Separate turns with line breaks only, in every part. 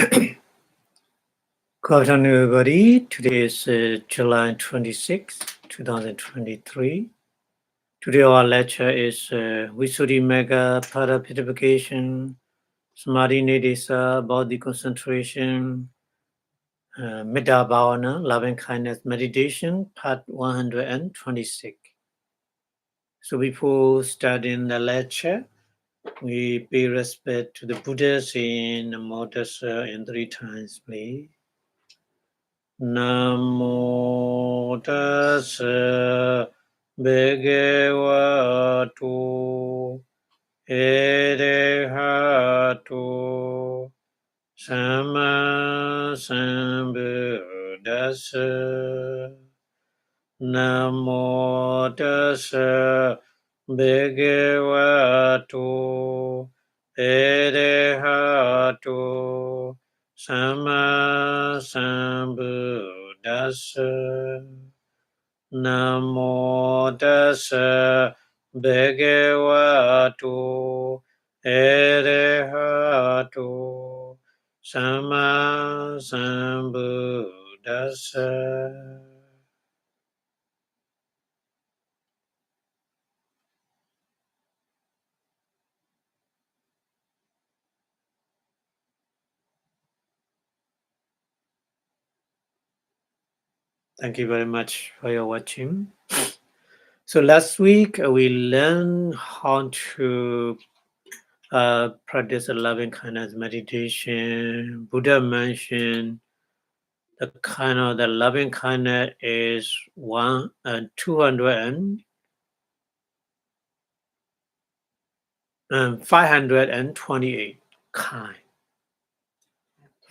Good afternoon, everybody. Today is July 26, 2023. Today our lecture is Visuddhimagga, Purification, Samadhi Nidesa, Body Concentration, Metta Bhavana, Loving Kindness Meditation, Part 126. So before starting the lecture, we pay respect to the Buddhas in Namo Tassa in 3 times, please. Namo tassa bhagavato arahato samma sambuddhassa. Namo tassa bhagavato arahato Sama Sambuddhassa. Namo tassa bhagavato arahato Sama Sambuddhassa. Thank you very much for your watching. So last week we learned how to practice a loving kindness meditation. Buddha mentioned the kind of the loving kindness is 528 kind.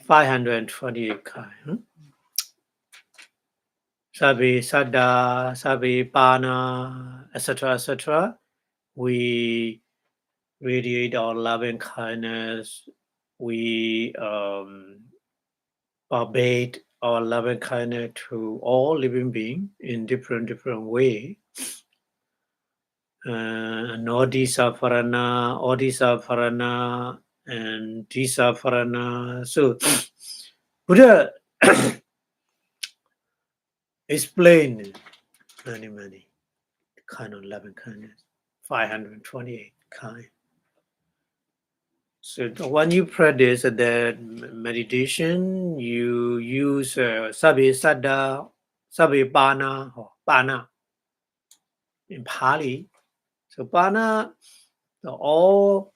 528 kind. Sabi Sada, Sabi Pana, etc., etc. We radiate our loving kindness. We obey our loving kindness to all living beings in different way. Nodisa Parana, Odisa Parana, and Disa Parana. So Buddha explained many kind of loving kindness, 528 kind. So when you practice the meditation, you use Sabi Sada, Sabi Pana, or Pana in Pali. So Pana, all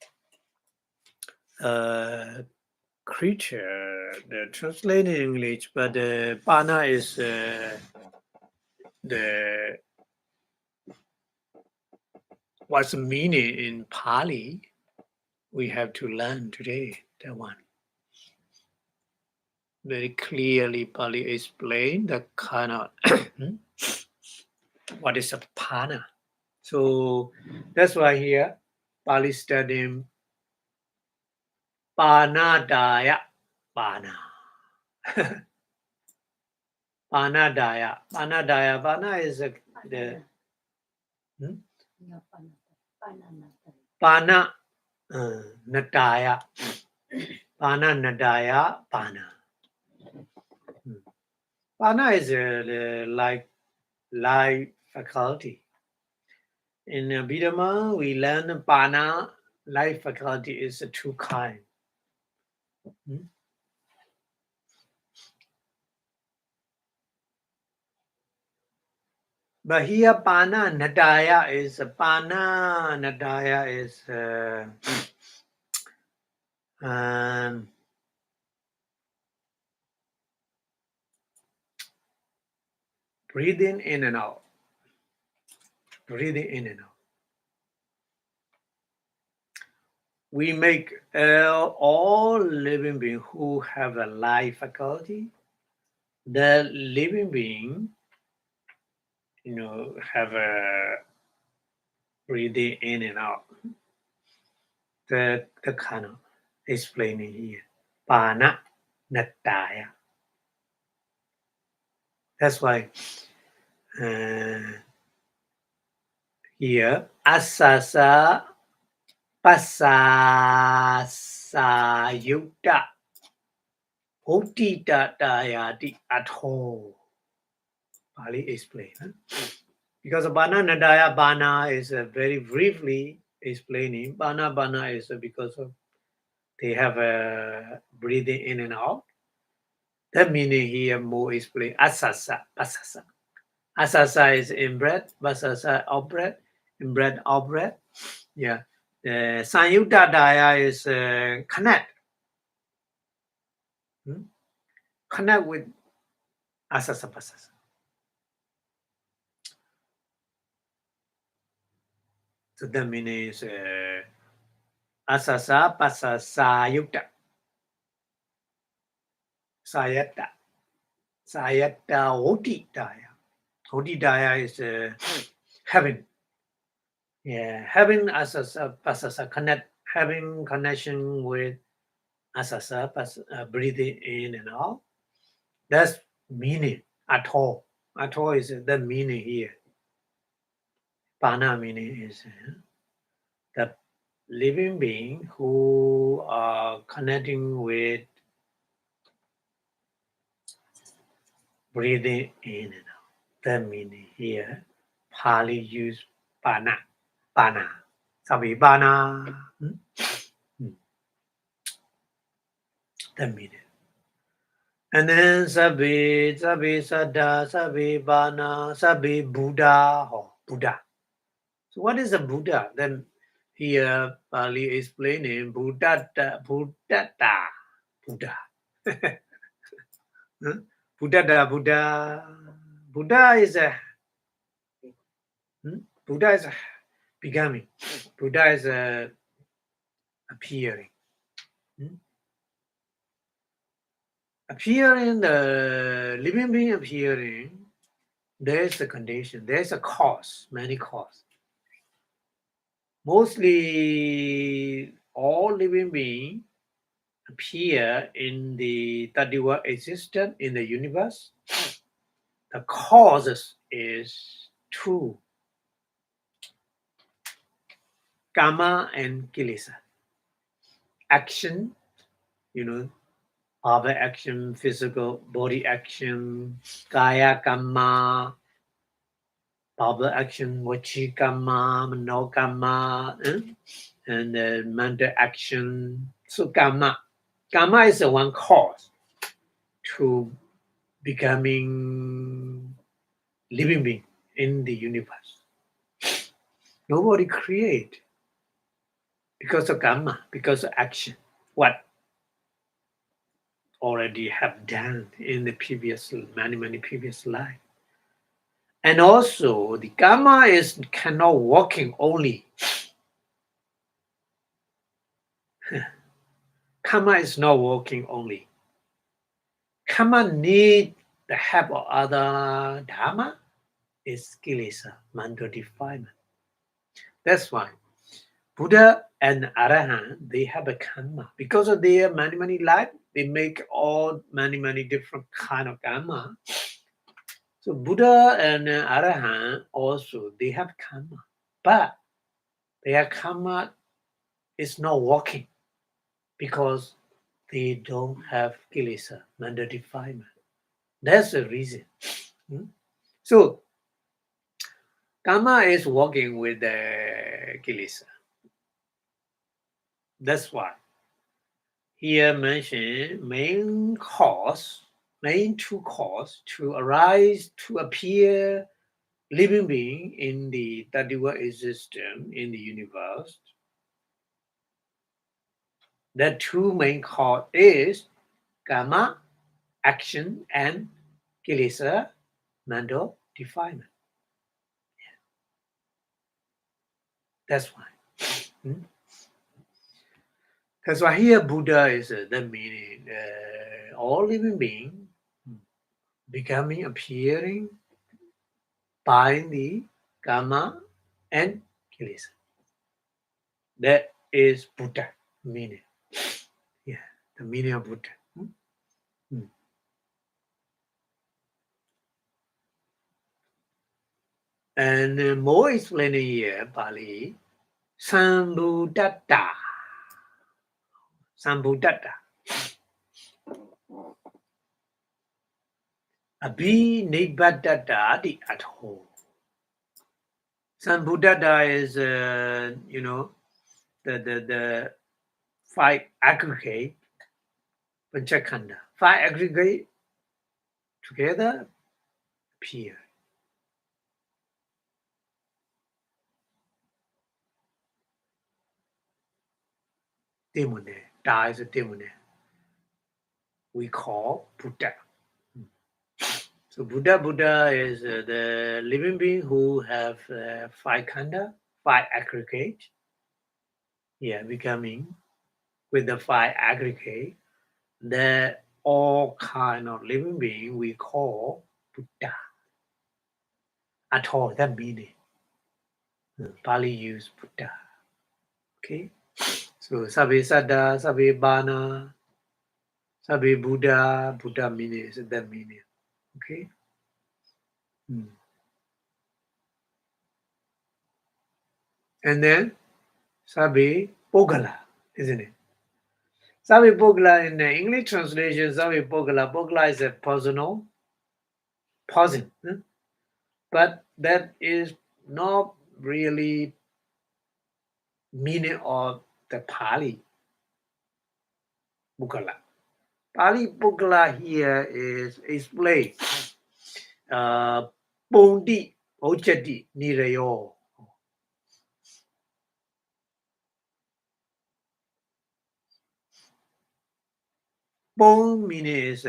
creature, the translated in English, but Pana is the what's the meaning in Pali. We have to learn today that one. Very clearly, Pali explained the kind of what is a Pana. So that's why here Pali studying Panadaya Pana. Panadaya. Panadaya. Pana is the Pana Nadaya. Pana Nadaya Pana. Pana is like life faculty. In Abhidhamma, we learn Pana, life faculty is two kinds. But here Pana Nadaya is breathing in and out. Breathing in and out. We make all living beings who have a life faculty, the living being, have a breathing in and out. The kind of explaining here. Pana Nataya. That's why here Asasa Pasasa Yukta Otita dayati at all. Pali explain. Because Bana Nadaya Bana is very briefly explaining. Bana is because of they have a breathing in and out. That meaning here more explain asasa, pasasa. Asasa is in breath, pasasa out breath, in breath out breath. Yeah. The Sanyutta Daya is connect. Connect with asasa pasasa. So that meaning is asasa pasasa yutta. Sayata. Sayata Oti Daya. Oti Daya is heaven. Yeah, heaven asasa pasasa connect, having connection with asasa breathing in and out. That's meaning at all. At all is the meaning here. Pana meaning is the living being who are connecting with breathing in and out. The meaning here, Pali use pana, pana, sabi pana. The meaning. And then sabi sada, sabi bana, sabi Buddha, or Buddha. So what is a Buddha? Then here Pali explaining Buddha, Buddha. Buddha is a Buddha is becoming. Buddha is appearing. Appearing, the living being appearing, there's a condition, there's a cause, many causes. Mostly all living beings appear in the Tadiwa existence in the universe. The causes is two, Kama and Kilesa. Action, other action, physical body action, Kaya Kama, Baba action, Wachi Kama, Mano Kama, and mental action. So Kama is the one cause to becoming living being in the universe. Nobody create because of karma, because of action. What already have done in the previous many previous life. And also the karma is cannot working only. Karma is not working only. Karma need the help of other dharma is kilesa, mental defilement. That's why Buddha and Arahant, they have a karma. Because of their many life, they make all many different kind of karma. So Buddha and Arahant also, they have karma. But their karma is not working because they don't have kilesa, mental defilement. That's the reason. So karma is working with the kilesa. That's why here mentioned main two cause to arise, to appear living being in the Tadiwa existence in the universe. The two main cause is karma, action, and kilesa, mental defilement. That's why. That's why here Buddha is the meaning. All living being becoming, appearing by the karma and kilesa. That is Buddha meaning. Yeah, the meaning of Buddha. And more explaining here, Pali, Sambuddhata. Sambuddhata. Abhinibhadata di atho. Sambuddhata is, the five aggregate panchakhanda. Five aggregate together appear. Demone, da is a demone. We call Buddha. So Buddha is the living being who have five khanda, five aggregate. Yeah, becoming with the five aggregate, the all kind of living being we call Buddha. At all, that meaning. Pali use Buddha. Okay, so Sabe Sada, Sabe Bana, Sabe Buddha, Buddha meaning is that meaning. Okay. And then Sabe Pogala, isn't it? Sabe Pogala in the English translation, Sabe Pogala, Pogala is a personal, person, but that is not really meaning of the Pali Pogala. Pali Pogala here is explained. Pondi, Ojati, Nirayo. Pong meaning is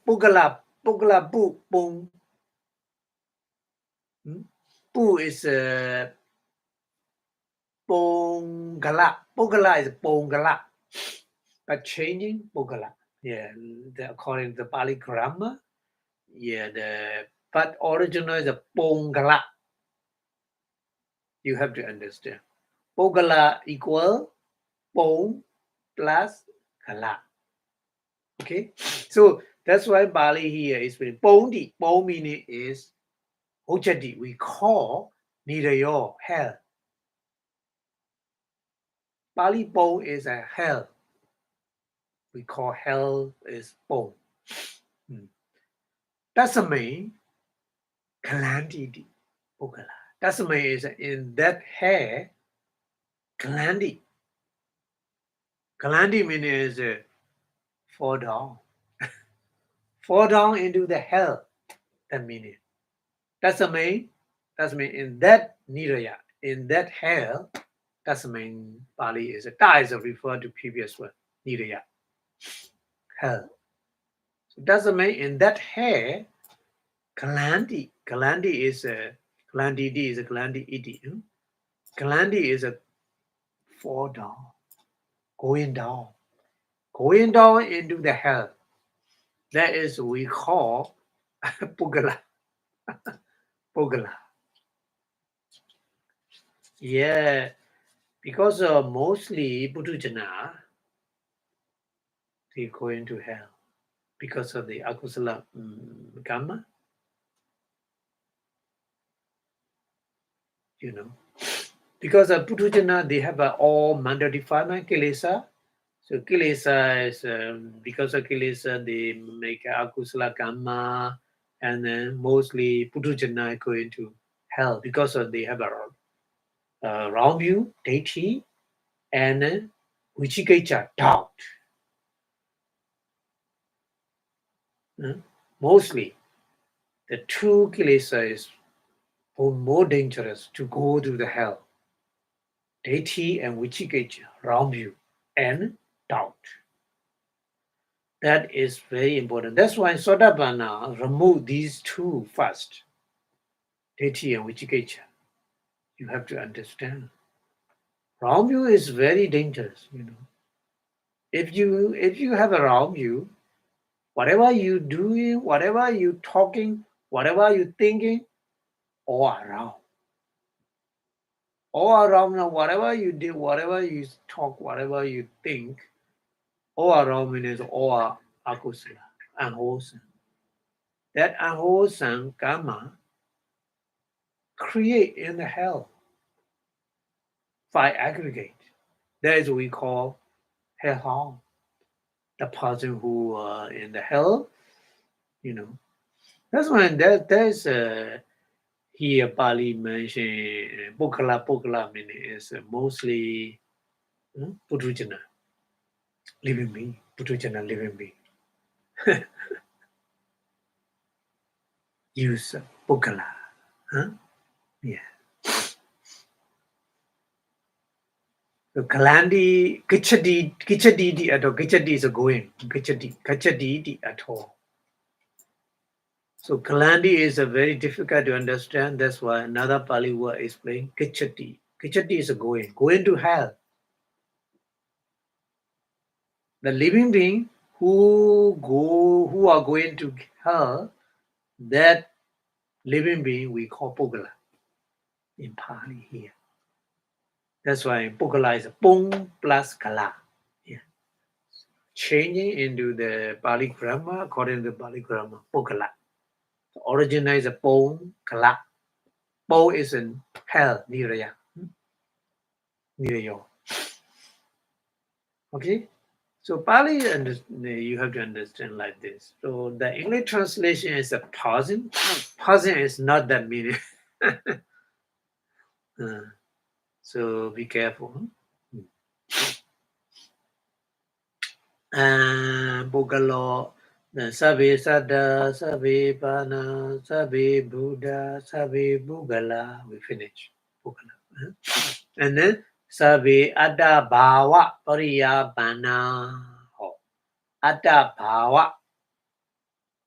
Pogala, Pogala Bu, Pong. Bu is Pongala. Pogala is Pongala. But changing Pogala. Yeah, according to the Pali grammar. Yeah, but original is a Pongala. You have to understand. Pogala equal Pong plus Kala. Okay, so that's why Bali here is very Pondi. Pong meaning is Ojati. We call Nirayo hell. Bali Pong is a hell. We call hell is Pong. That's the main Kalandi Pogala. That's the main is in that hair Kalandi. Kalandi meaning is fall down. Fall down into the hell. That meaning. That's the main. That's mean in that niraya, in that hell. That's the main Pali is a da is a referred to previous one. Niraya. Hell. So that's the main in that hair. Kalandi. Kalandi is a Kalandi is a Kalandi iti. Kalandi is a fall down. Going down. Going down into the hell. That is we call Pugala. Pugala. Yeah, because mostly Putujana, they go into hell because of the akusala karma, Because of Putujana, they have all manda defilement kilesa. So kilesa is because of kilesa, they make akusala karma, and then mostly Putujana go into hell because of they have a wrong view, deity, and Vichikecha, doubt. Mostly, the true kilesa is more dangerous to go to the hell. Deity and Vichikecha, wrong view, and doubt. That is very important. That's why Sotapanna remove these two first. Deity and Vichikecha. You have to understand. Wrong view is very dangerous, If you have a wrong view, whatever you doing, whatever you talking, whatever you thinking, all around. All around now, whatever you do, whatever you talk, whatever you think, all around means all akusala, unwholesome. That unwholesome karma create in the hell by aggregate. That is what we call hellhound. The person who in the hell, That's why there's here Pali mentioned Pukala meaning is mostly Putujana, living being, Putujana living being. Use Pukala. Huh? Yeah. So Kalandi Kichadi at all. Kichadi is a going. Kichadi at all. So Kalandi is a very difficult to understand. That's why another Pali word is playing Kichadi. Kichadi is a going to hell. The living being who are going to hell, that living being we call Pugala in Pali here. That's why Pugala is a Pung plus Kala. Yeah. Changing into the Pali grammar, according to the Pali grammar, Pugala. The origin is a Pung Kala. Po is in hell, Niraya. Nirayo. Okay? So Pali, you have to understand like this. So the English translation is a pausing. Pausing is not that meaning. So be careful. Bogalo, Sabe Sada, Sabe Bana, Sabe Buddha, Sabe Bugala. We finish. Bugala. And then Sabe Ada Bawa Pariya Bana. Ada Bawa.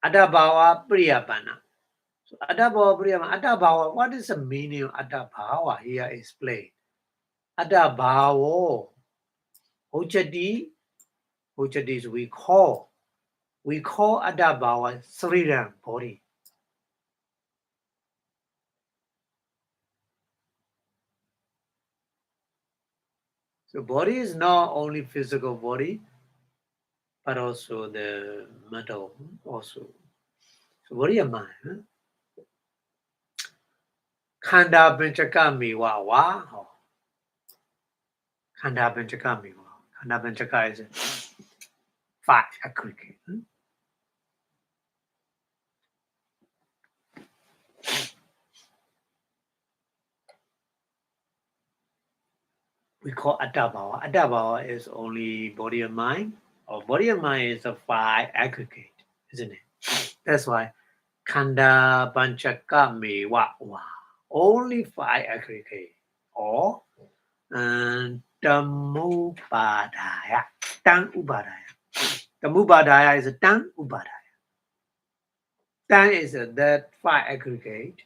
Ada Bawa Priya Bana. So Adabhawa Priyama, Adabhawa, what is the meaning of Adabhawa? Here explained. Adabhawa, Ujadi is we call Adabhawa Sriram body. So body is not only physical body, but also the mental also. So body and mind. Khanda Benchaka Miwa Wa. Khanda Benchaka Miwa. Khanda Benchaka is a five aggregate. We call Adabhawa. Adabhawa is only body and mind, or body and mind is a five aggregate, isn't it? That's why Khanda Panchaka Mewa Wa. Only five aggregate. Or Tamubadaya. Tang Ubadaya. Tamubadaya is a Tang Ubadaya. Tang is that five aggregate.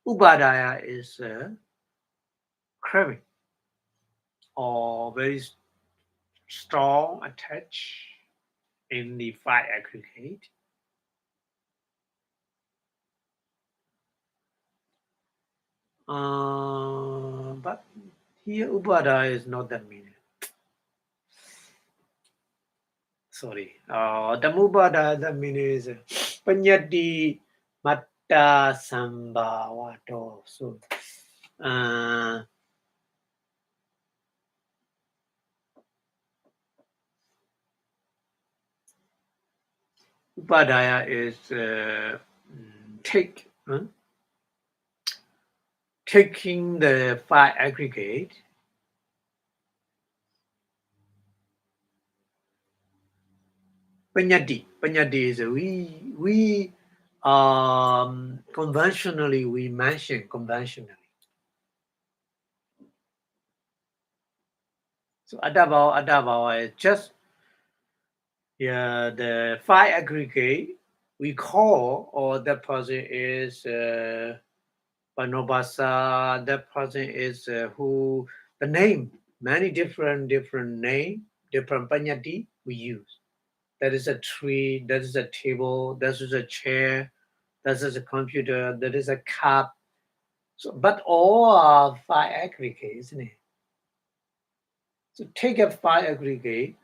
Ubadaya is craving or very strong attach in the five aggregate. But here Upada is not that meaning. Sorry. The Mubada, the meaning is Panyati Matta Sambhavato. So Upadaya is taking the five aggregate. Panyati is we conventionally we mention conventionally. So Adabhawa is just the five aggregate we call, or that person is Panobasa, that person is who the name, many different name, different panyati we use. That is a tree, that is a table, that is a chair, that is a computer, that is a cup. So, but all are five aggregate, isn't it? So take a five aggregate,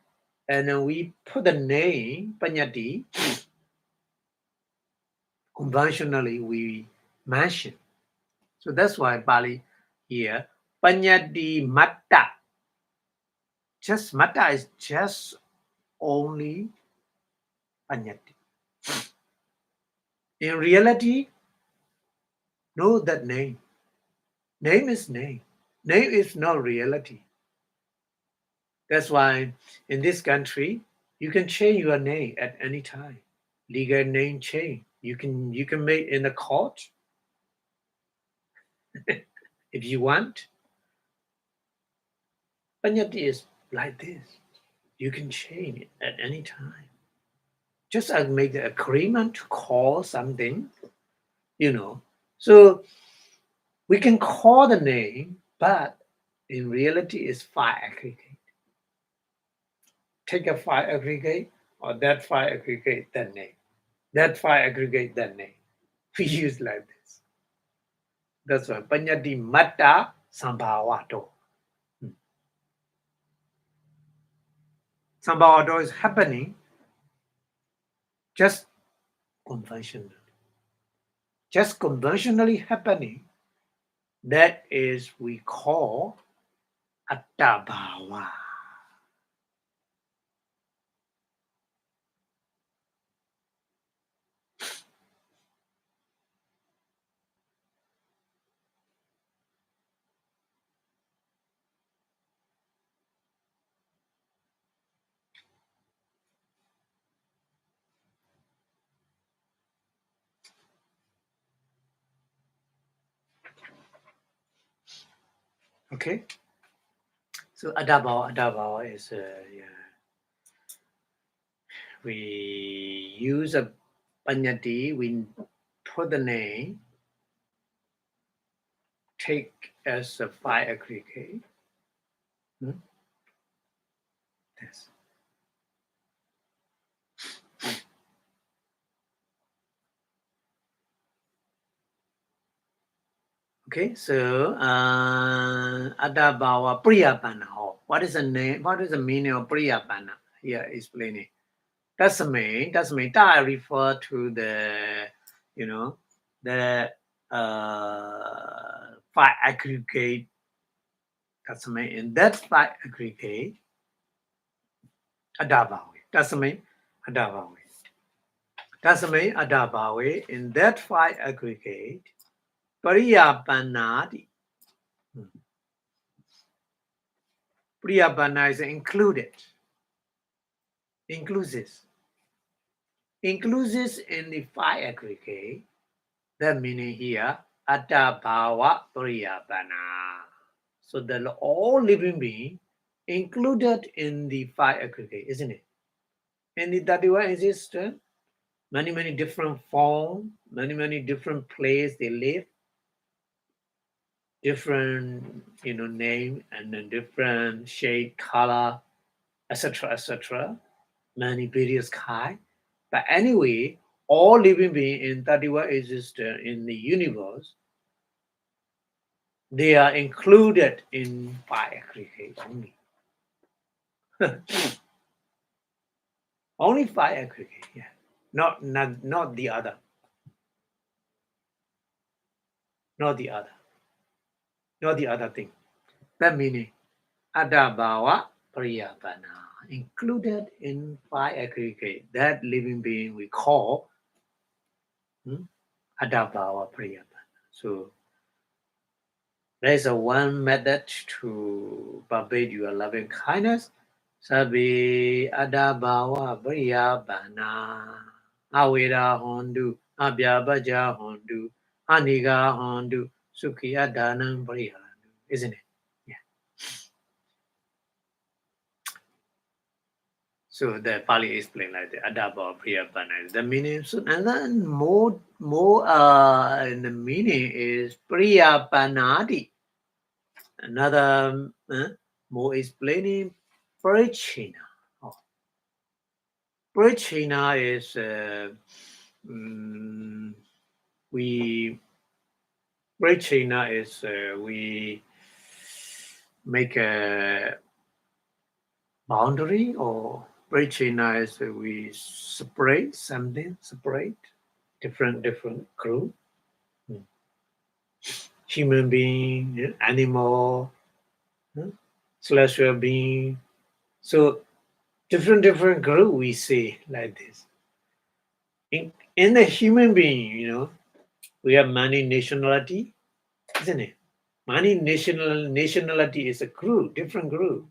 and then we put the name panyati. Conventionally, we mention. So that's why Pali here, panyati matta. Just matta is just only panyati. In reality, know that name. Name is name. Name is not reality. That's why in this country, you can change your name at any time. Legal name change. You can make in the court if you want. Panyati is like this. You can change it at any time. Just like make the agreement to call something, So we can call the name, but in reality it's file aggregate. Take a file aggregate or that file aggregate, that name. That file aggregate, that name. We use like this. That's why Panyati Matta Sambhavato. Sambhavato is happening just conventionally. Just conventionally happening. That is we call Attabhava. Okay? So Attabhava is we use a Panyati, we put the name, take as a file aggregate. This. Okay, so Attabhava Priyapana. What is the name? What is the meaning of Priyapana? Here explaining. That's the main. I refer to the, the file aggregate. That's the main. In that file aggregate, Attabhava. That's the main. Attabhava. That's the main. Attabhava. In that file aggregate, Priyapanadi. Priyapana is included. Inclusive in the file aggregate. That meaning here, Attabhava Priyapana. So the all living being included in the file aggregate, isn't it? And the Tadiwa existence, many different forms, many different places they live, different name and then different shade, color, etc. Many various kind. But anyway, all living beings in Tadiwa existence in the universe, they are included in file aggregate only. Only file aggregate, yeah. Not the other. Not the other thing. That meaning Attabhava Priyapana, included in file aggregate, that living being we call Attabhava Priyapana. So there's a one method to pervade your loving kindness. Sabi Attabhava Priyapana. Aweda Hondu, Abhyabaja Hondu, Aniga Hondu, Sukhiya Danam Priyandu. Isn't it? Yeah. So the Pali explained like the Attabhava Priyapana. The meaning, so, and then more in the meaning is Priyapanadi. Another more explaining Parichina. Parichina is we make a boundary, or Parichina is we separate different group, human being, animal, celestial being. So different group we see like this. in the human being, we have many nationality, isn't it? Many nationality is a group, different group.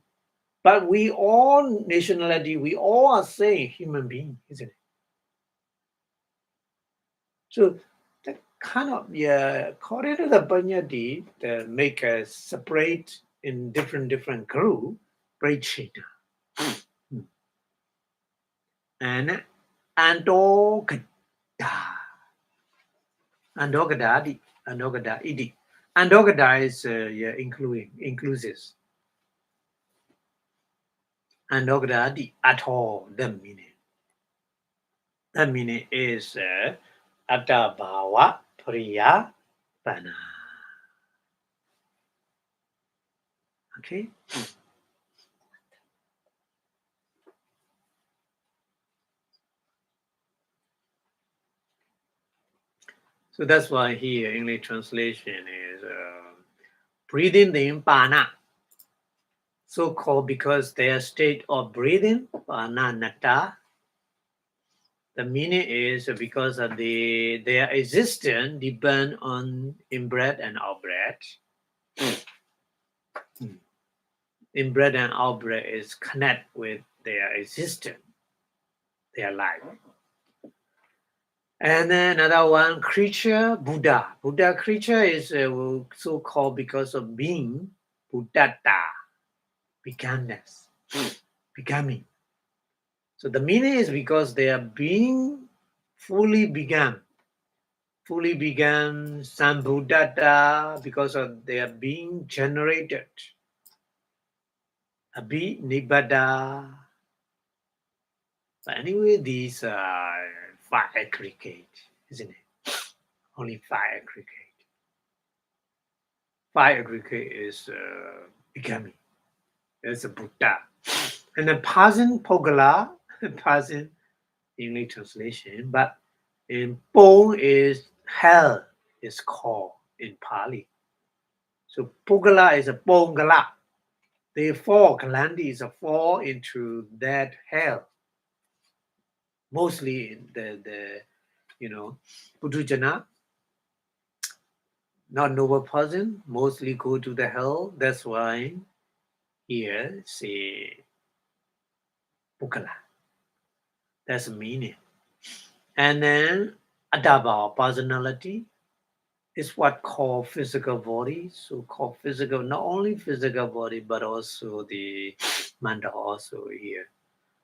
But we all nationality, we all are saying human being, isn't it? So that kind of, according to the Panyati, they make us separate in different group, preaching. And Andogada. Andogada idi. Andogada is inclusive. Andogada di at all, the meaning. The meaning is Abhidhamma Priya Bana. Okay? So that's why here English translation is breathing in Pana. So called because their state of breathing, Pana Nata. The meaning is because of their existence depend on in-breath and out-breath. In-breath and out-breath is connect with their existence, their life. And then another one, creature, Buddha. Buddha creature is so called because of being, Buddhata, begingness, becoming. So the meaning is because they are being fully began, Sambuddhata, because of they are being generated. Abhidhamma. But anyway, these are five aggregate, isn't it? Only five aggregate. Five aggregate is becoming. It's a Buddha. And then Pasin Pogala, Pasin English translation, but in Pong is hell is called in Pali. So Pogala is a Pongala. They fall, Kalandi is a fall into that hell. Mostly the Putujana, not noble person, mostly go to the hell. That's why here say Pukala. That's the meaning. And then Adaba, personality, is what called physical body. So called physical, not only physical body, but also the mental also here.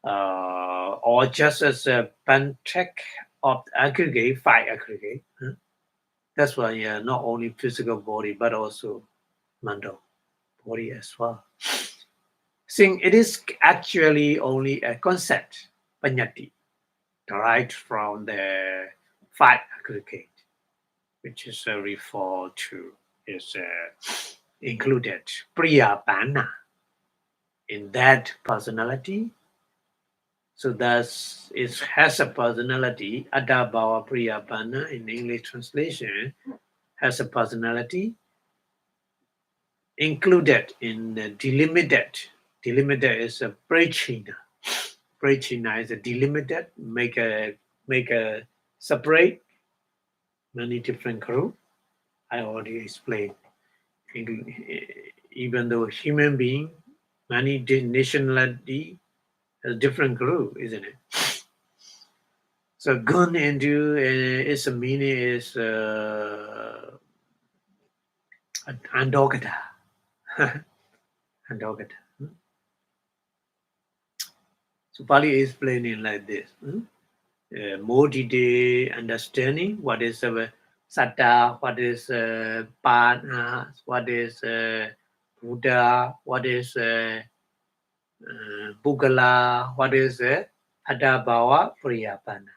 Or just as a pantek of aggregate, five aggregate. That's why not only physical body, but also mental body as well. Seeing it is actually only a concept, panyati, derived from the five aggregate, which is referred to, is included Priyapana in that personality. So thus it has a personality. Adabhava Priyapana in English translation has a personality included in the delimited. Delimited is a prachina. Prachina is a delimited, make a separate many different group. I already explained. Even though human being, many nationality, a different group, isn't it? So gun into its meaning is andogata. Andogata. So Pali is explaining like this. More detailed understanding what is Satta, what is Partha, what is Buddha, what is Bugala, what is Adabhava Priyapana.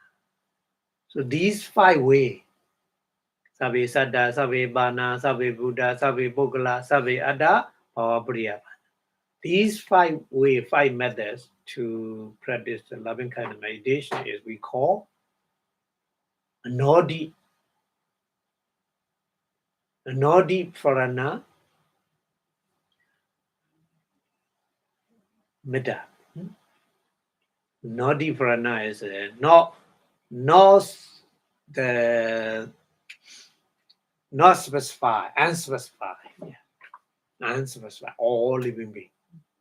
So these five ways, Sabe Satta, Sabe Bana, Sabe Buddha, Sabe Bugala, Sabe Adabhava Priyapana. These five methods to practice the loving kind of meditation is we call Nodi Pharana Metta. Nodi Pharana is north the not specified, unspecified, yeah, unspecified, all living being,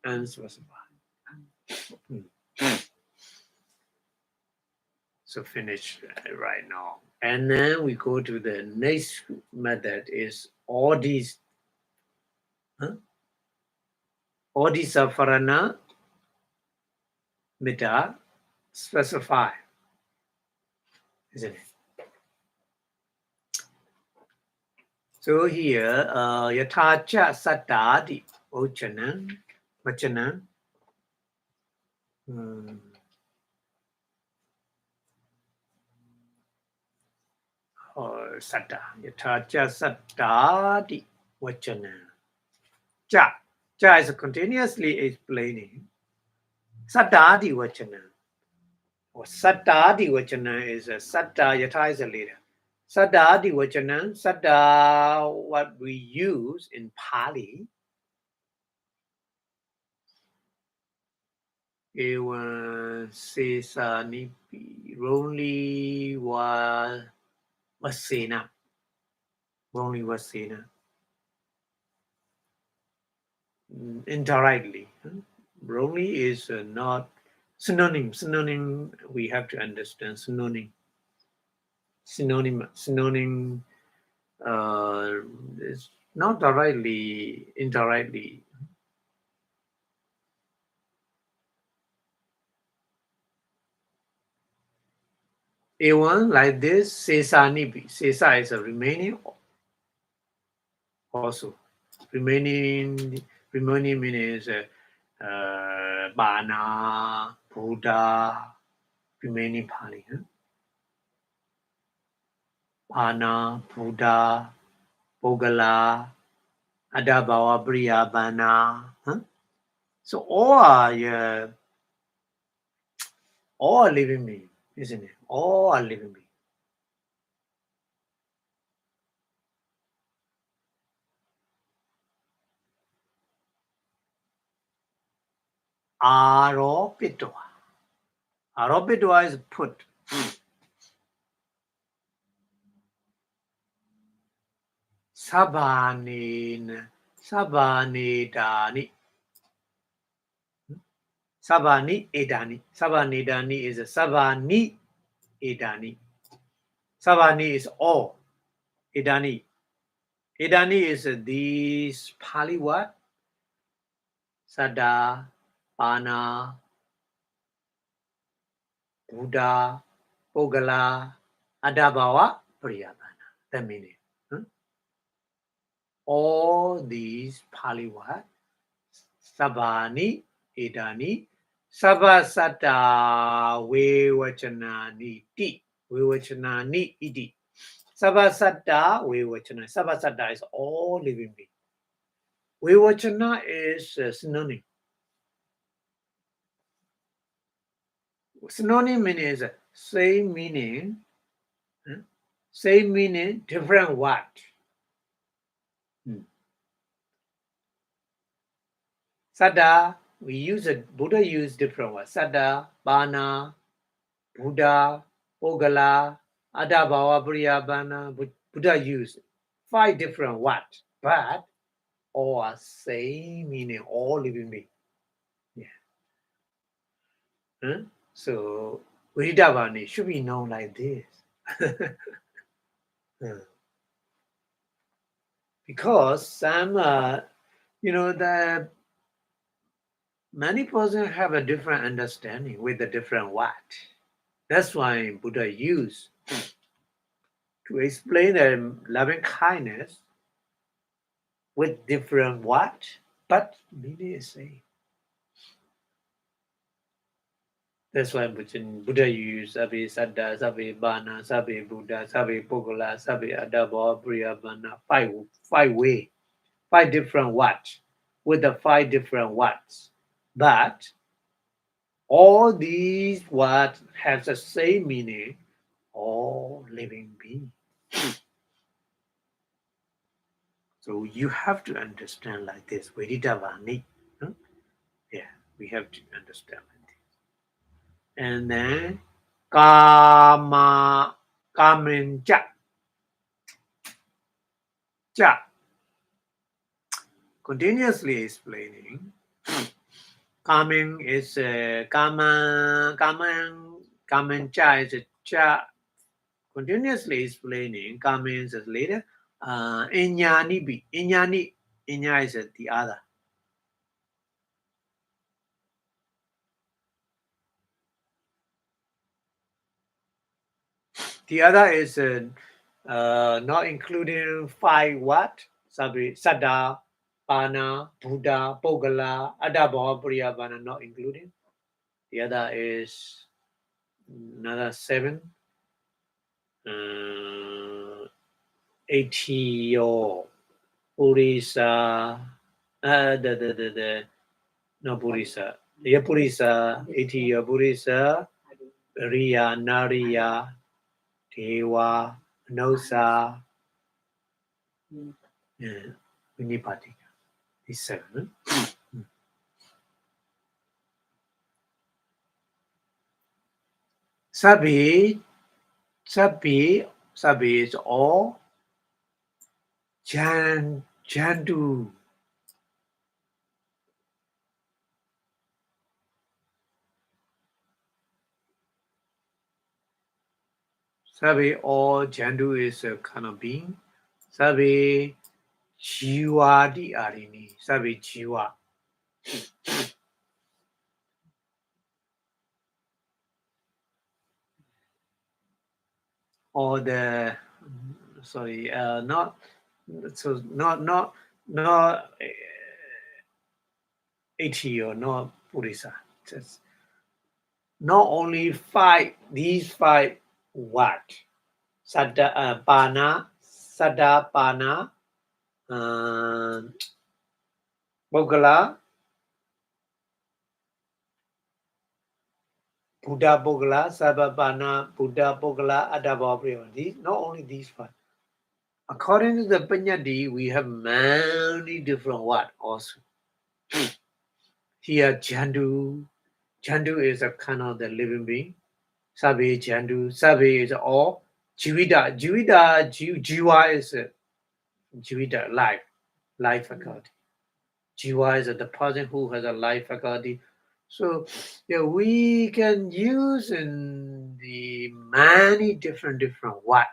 unspecified. So finish right now, and then we go to the next method. Is all these, all these safarana metta specify, isn't it? So here, yathacha sattadi vachana, or satta, yathacha sattadi vachana. Cha is continuously explaining. Sattadi vachana. Or sattadi vachana is a satta, yatha is a leader. Saddhadi vachana, saddha, what we use in Pali, ewa sesa nipi, only vasena, only vasena, indirectly. Only is not synonym. Synonym, we have to understand synonym. Synonym is not directly, indirectly. A1 like this, sesa nipi. Sesa is a remaining also. Remaining means Bana, Buddha, remaining Pali. Bana, Buddha, Bogala, Adabhawa, Briya, Bana. So all are all living beings, isn't it? All are living beings. Aropitwa. Aropitwa is put. Sabanin, Sabanidani. Sabani edani. Sabani edani is a Sabani edani. Sabani is all. Edani. Edani is these Pali word. Sada, Pana, Buddha, Pogala, Adabhawa, Priyabhana. The meaning. All these Pali word. Sabani edani. Sabasata vevachanani ti. Vevachanani iti. Sabasata vevachana. Sabasata is all living being. Vevachana is a synonym. Synonym means same meaning, different word. Sada, we use it. Buddha used different words. Sada, Bana, Buddha, Ogala, Adabhawa, Priyabhana. Buddha used 5 different words, but all are same meaning, all living being. Yeah. So Abhidhamma should be known like this. Because some, the many persons have a different understanding with a different word. That's why Buddha used to explain the loving kindness with different words, but meaning is same. That's why Buddha used Sabe Saddha, Sabe Bana, Sabe Buddha, Sabe Pogala, Sabe Adabha, Priyabhana, 5 different words with the 5 different words. But all these words have the same meaning, all living beings. So you have to understand like this. Veditavani. Yeah, we have to understand like this. And then Kama. Kamen cha. Cha. Continuously explaining. Kamen is Kamen cha is a cha. Continuously explaining. Kamen is later. Inyani bi. Inyani. Inya is the other. The other is not including 5 what? Sada, Pana, Buddha, Pogala, Adabha, Priyabhana, not including. The other is another 7. 80 or Purisa, no Purisa, the Purisa, 80 Purisa, Riya, Nariya, Deva, Nosa, Vinipati. These 7. Sabi is all Jandu. Sabi or Jandu is a kind of being. Sabi Jiwa di Arini. Sabi Jiwa. Or the sorry, not 80 or not Purisa. Just not only 5, these 5 what? Sada Pana, Sada Pana, Bogala, Buddha Bogala, Sabapana, Buddha Bogala, Adabha. These not only these 5. According to the Panyadi, we have many different what also. Here, Jandu. Jandu is a kind of the living being. Sabi Jandu. Sabi is all. Jivida. Jiwa is a Jivida, life faculty. Jiwa is the person who has a life faculty. So yeah, we can use in the many different what,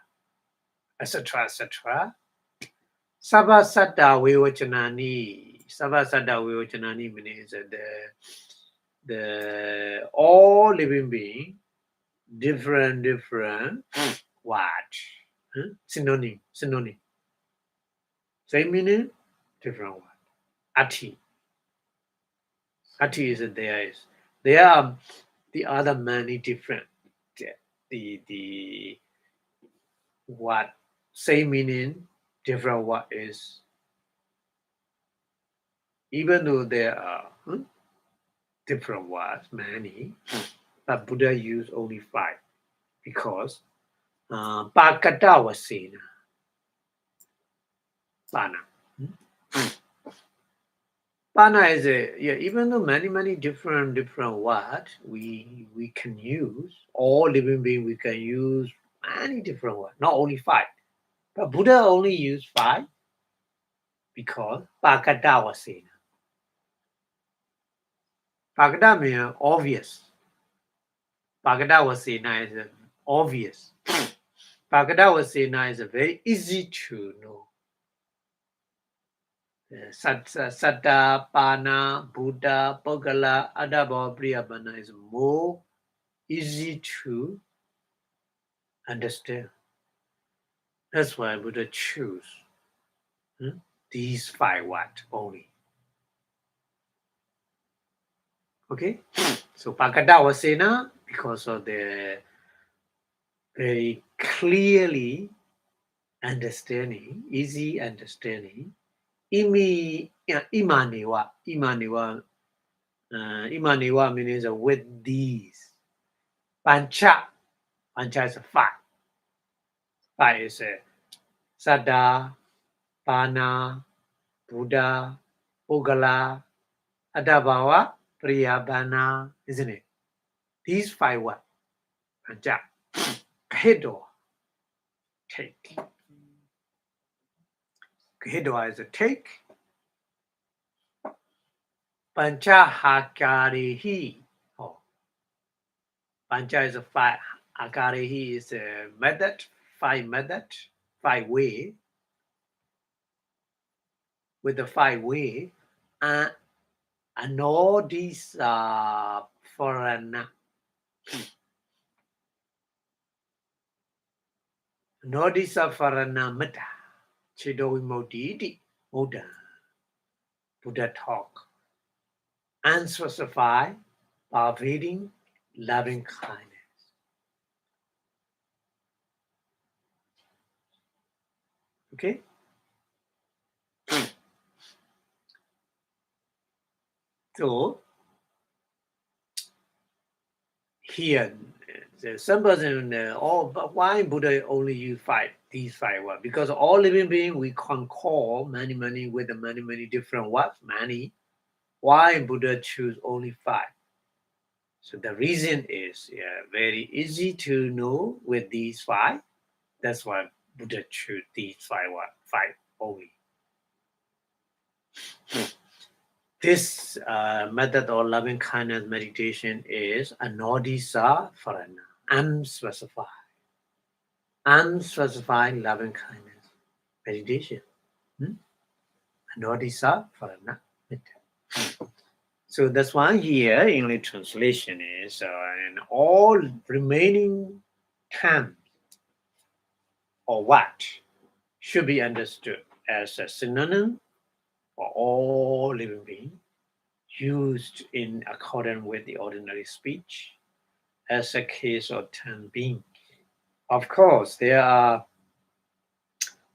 etc. Sabasata Vivachanani. Sabasata Vivachanani means the all living being, different what? Synonym. Same meaning, different what? Ati is there are the other many different the what same meaning, different what is, even though there are different words, many, but Buddha used only 5 because Pakata was seen. Pana. Pana is even though many different words we can use, all living beings we can use many different words, not only 5. But Buddha only used 5 because Pakata was seen. Pakata means obvious. Pakata was seen is obvious. Pakata was seen is very easy to know. Satta, Pana, Buddha, Pogala, Adabha, Priyabhana is more easy to understand. That's why Buddha choose these 5 words only. Okay? So Pakata was saying because of the very clearly understanding, easy understanding. Imaniwa means with these. Pancha is a 5. 5 is a Sada, Pana, Buddha, Pogala, Adabhava, Priyabhana, isn't it? These 5 what? Pancha. Hedo. take. Gehidwa is a take. Panchahakarehi. Oh, Pancha is a 5. Akarehi is a method, 5 method, 5 way. With the 5 way, and all these are foreigner. No these are foreigner metta. Chido Vimoditi, Buddha. Buddha talk. Unspecified, pervading, loving kindness. Okay? So, here, some person, but why Buddha only use these 5 words? Because all living beings, we can call many with the many different words, many. Why Buddha choose only 5? So the reason is very easy to know with these 5. That's why Buddha choose these 5 words, 5 only. This method of loving kindness meditation is anodisa farana, unspecified. Unspecified loving kindness meditation. Anodisa farana. So that's why here English translation is and all remaining terms or what should be understood as a synonym for all living beings used in accordance with the ordinary speech as a case of term being. Of course, there are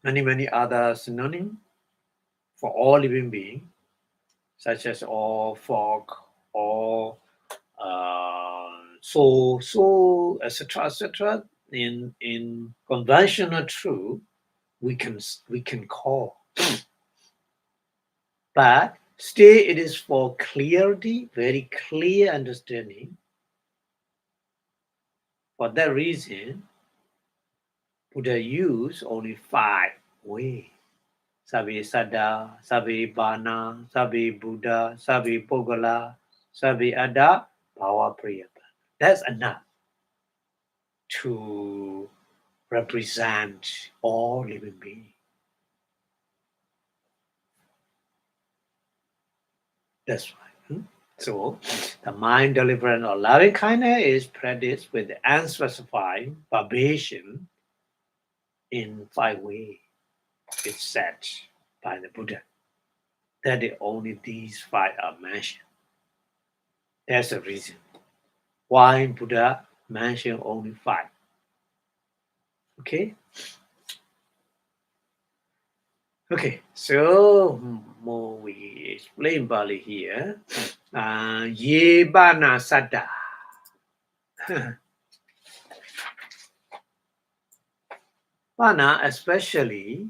many other synonyms for all living beings, such as all, folk, all, so, etc. In conventional truth, we can call, but still it is for clarity, very clear understanding. For that reason, Buddha used only 5 ways. Sabe Sada, Sabe Bana, Sabe Buddha, Sabe Pogala, Sabe Ada, Bhava Priyapana. That's enough to represent all living beings. That's right. So, the mind deliverance or loving kindness is practiced with unspecified vibration in 5 ways. It's said by the Buddha that only these 5 are mentioned. That's the reason why Buddha mentioned only 5. Okay? Okay, so more we explain Bali here. Yebana Sada. Bana, especially,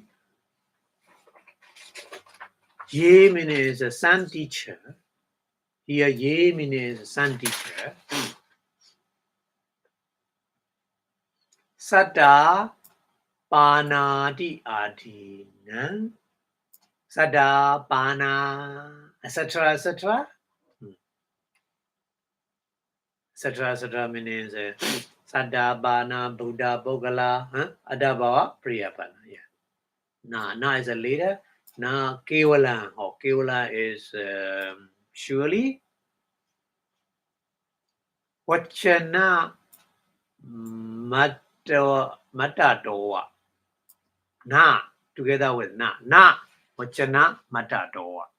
Ye means a sun teacher. Here, Ye means a sun teacher. Sada Panati Adina. Sada Pana, etc. etc. etc. means Sada Bana Buddha Bogala Adabha Priyapana. Yeah. Na is a leader. Na Kevala or Kevala is surely. Vachana Matatoa. Na together with na. Na Vachana Matatoa.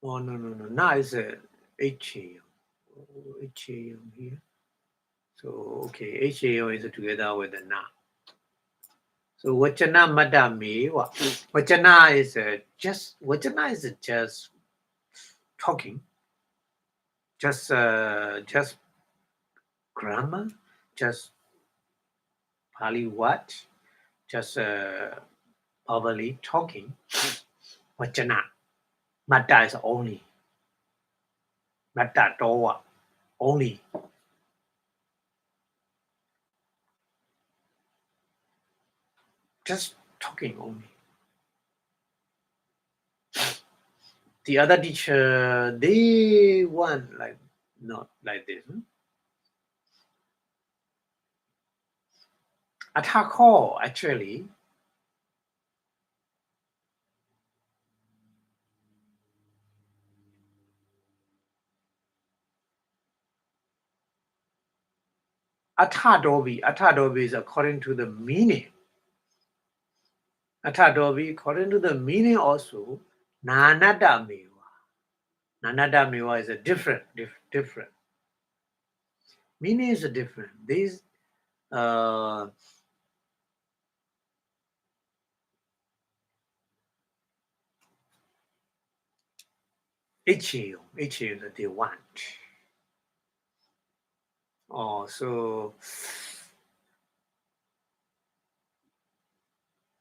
Oh no. Na is a HAM. HAM here. So okay, HAO is together with the na. So Vachana Madami. Vachana is just talking. Just grammar, just Pali what, just verbally talking. Vachana. Mata is only. Mata toa. Only. just talking only. The other teacher, they want like not like this. Attack all actually. Atadobi is according to the meaning. Atadobi, according to the meaning also, Nanada Mewa. Nanada Mewa is a different. Meaning is a different. These Ichio that they want. Oh, so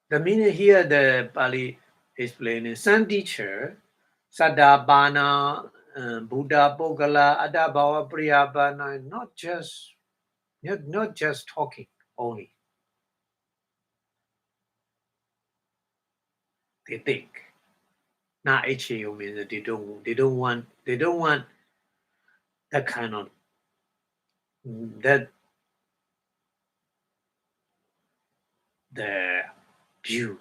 the meaning here, the Pali explaining, some teacher, Sadabana, Buddha, Bogala, Adabhava, Priyabhana, not just talking only. They think. Not HAO means that they don't want that kind of that the view.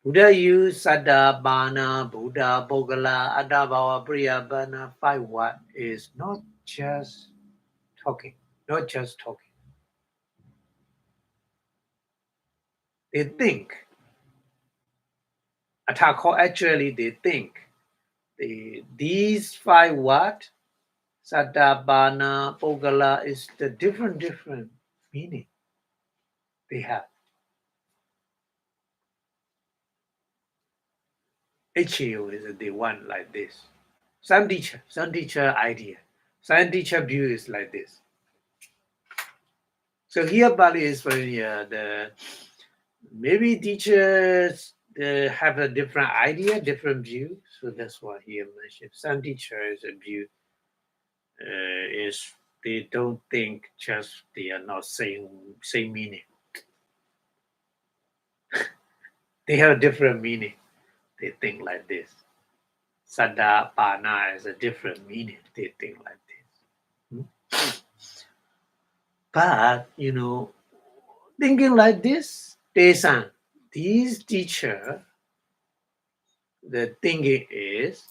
Buddha used Sadabana, Buddha, Bogala, Adabhava, Priyabhana, 5 what is not just talking. They think. Atako actually they think. These 5 what? Sadabana, Bogala is the different meaning they have. HAO is the one like this. Some teacher idea. Some teacher view is like this. So here Bali is for the maybe teachers have a different idea, different view. So that's why here mentioned. Some teachers view is they don't think just they are not same meaning. They have a different meaning. They think like this. Sada Pana is a different meaning. They think like this. But thinking like this, Tesan, these teacher, the thinking is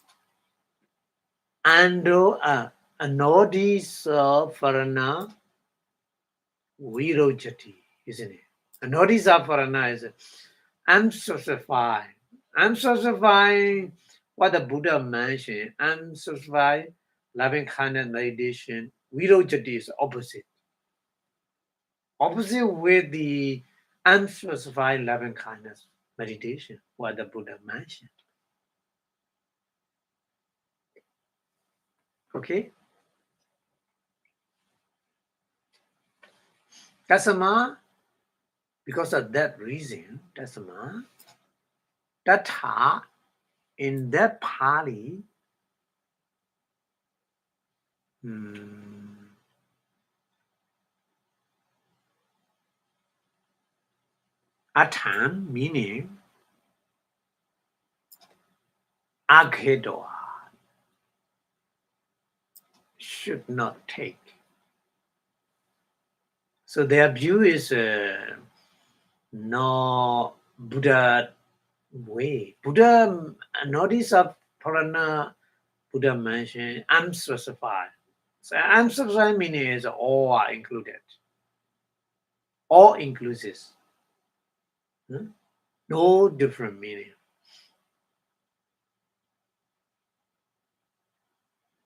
Ando Anodis Farana Virojati, isn't it? Anodis Farana is I'm specifying what the Buddha mentioned. I'm specifying loving kindness meditation. Virojati is opposite. Opposite with the unspecified loving kindness meditation, what the Buddha mentioned. Okay? Tasama, because of that reason, Tasama, Tatha, in that Pali, Atan meaning Aghedoa, should not take. So their view is no Buddha way. Buddha, notice of Purana, Buddha mentioned unspecified. So unspecified meaning is all are included. All inclusive. No different meaning.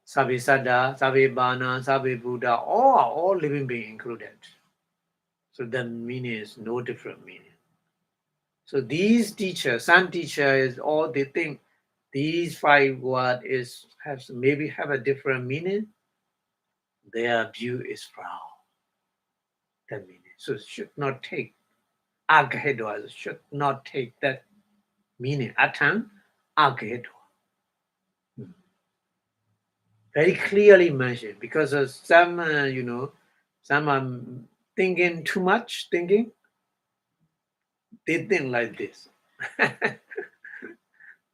Sabi Sada, Sabi Bana, Sabi Buddha, all living being included. So the meaning is no different meaning. So these teachers, some teachers, all they think these 5 words maybe have a different meaning. Their view is wrong. The meaning. So should not take Aghedoa, should not take that meaning. Atan Aghedoa. Very clearly mentioned because of some, some are thinking too much, They think like this.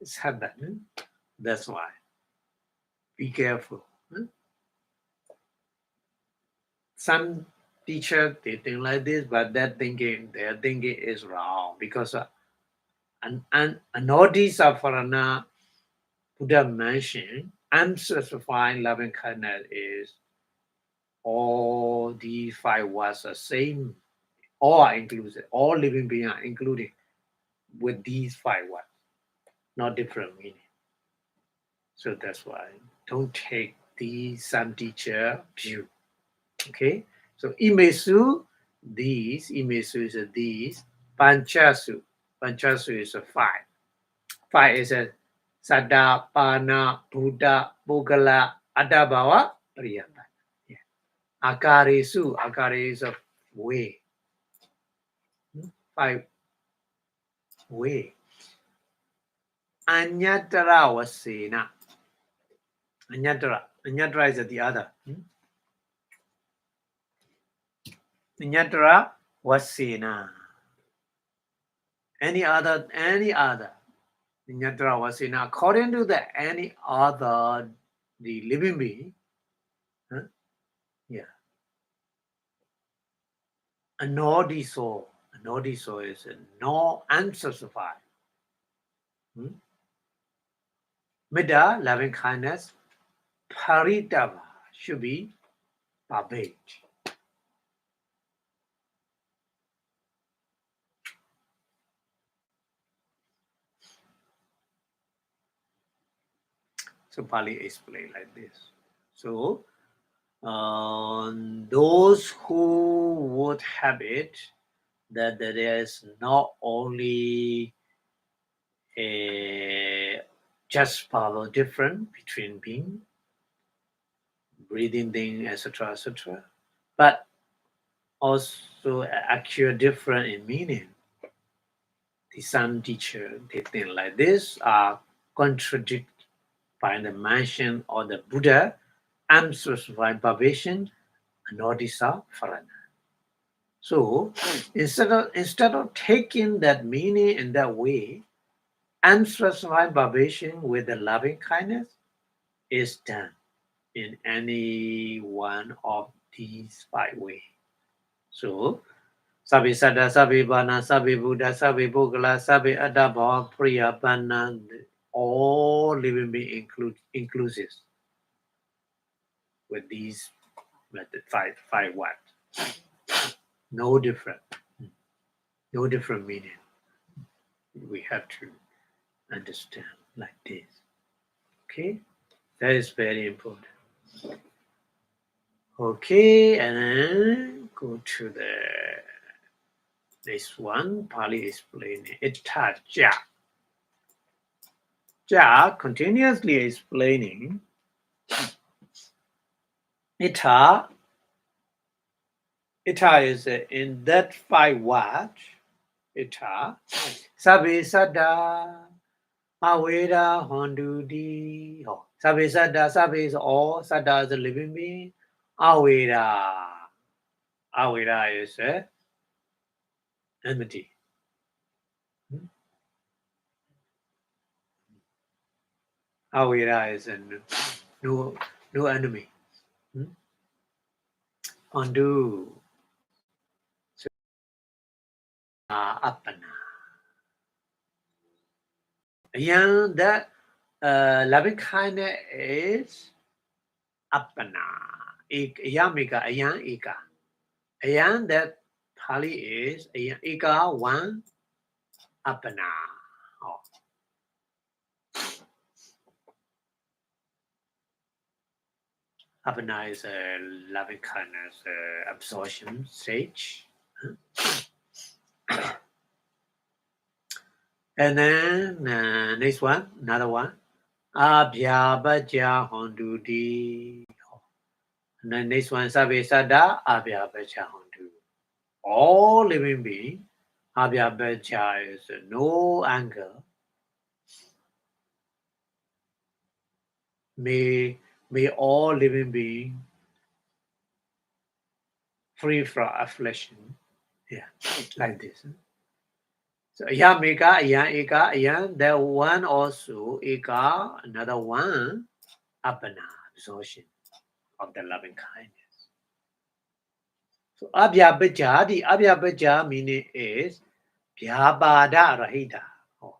It's happened. That's why. Be careful. Some teacher they think like this, but their thinking is wrong because an Anodisapharana Buddha mentioned unspecified loving kindness is all these five words are same, all are inclusive, all living beings are included with these five words, not different meaning. So that's why don't take the some teacher view. Okay, so imesu, these, imesu is a these, panchasu is a five. Five is a sada, pana, buddha, bogala, adabhava, priyata. Yeah. Akare is a way. Five way. Anyatara wasena. Anyatara is the other. Anyatara wasena. Any other. Anyatara wasena. According to the any other, the living being. Huh? Yeah. Anodiso. Anodiso is a no unspecified. Mida, loving kindness. Paritava should be pervade. So Pali explained like this. So those who would have it that there is not only a just follow different between being, breathing thing, etc., but also accurate different in meaning. The some teacher they think like this are contradicted by the mention of the Buddha unspecified privation anodisa farana. So instead of taking that meaning in that way, unspecified privation with the loving kindness is done in any one of these five ways. So Sabi Sada, Sabi Bana, Sabi Buddha, Sabi Bogala, Sabi Adabha, Priya Bana, all living being inclusive with these method five words. No different. No different meaning. We have to understand like this. Okay? That is very important. Okay, and then go to the next one. Pali explaining. Itta ja. Ja continuously explaining. Itta is in that five words. Itta. Sabi sada. Aweda Hondudi. Sabe Sada, Sabe is all, Sada is a living being. Aweda. Aweda is enmity. Aweda is a no enemy. Hondu. Apana. And that loving kindness is apana. Yamika, ayan ika. Ayan that Pali is ayan ika one apana. Abhidhamma is a loving kindness absorption stage. And then next one, another one. Abhyabhaja Hondudi. And then next one, Sabe Sada, Abhyabhaja Hondu. All living beings, Abhyabhaja is no anger. May all living beings free from affliction. Yeah, like this. So ayam eka, ayam eka, ayam. That one also eka, another one apana, absorption of the loving kindness. So abhyabaja, the abhyabaja meaning is vyabada rahita. Oh.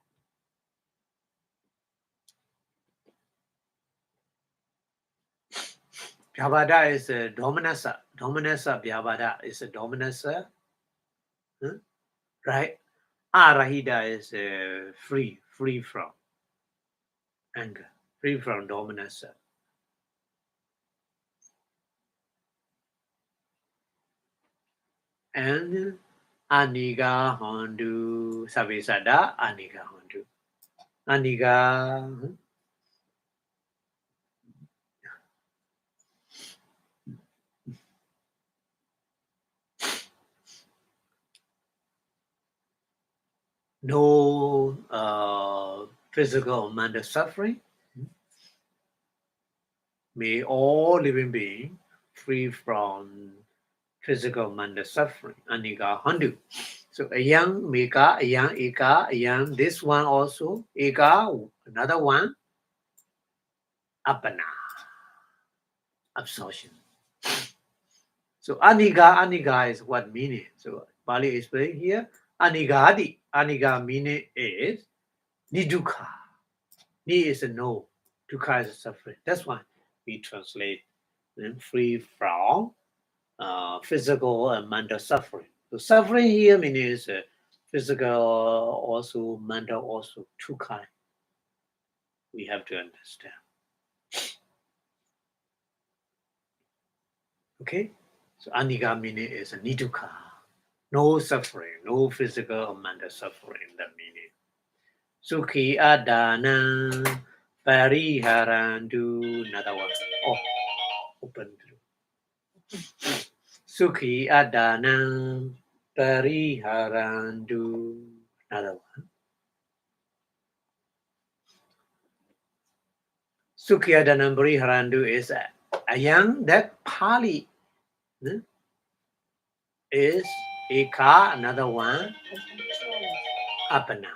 Vyabada is a dominasa. Dominasa vyabada is a dominasa. Huh? Right? Arahida is free from anger, free from dominance. And Aniga Hondu Savisada, Aniga Hondu. Aniga no physical or mental suffering. May all living beings free from physical mental suffering. Aniga Hondu. So ayang meka, ayang eka, ayang this one also, eka, another one, apana, absorption. So aniga is what meaning. So Bali is playing here. Anigadi. Aniga meaning is nidukkha. Ni is a no. Dukkha is a suffering. That's why we translate free from physical and mental suffering. So suffering here means physical, also mental, also two kind. We have to understand. Okay? So aniga meaning is a nidukkha. No suffering, no physical or mental suffering, that meaning. Sukhi adana pariharandu, another one. Oh, open. Sukhi adana pariharandu, another one. Sukhi adana pariharandu is a young, that Pali is eka, another one, apana.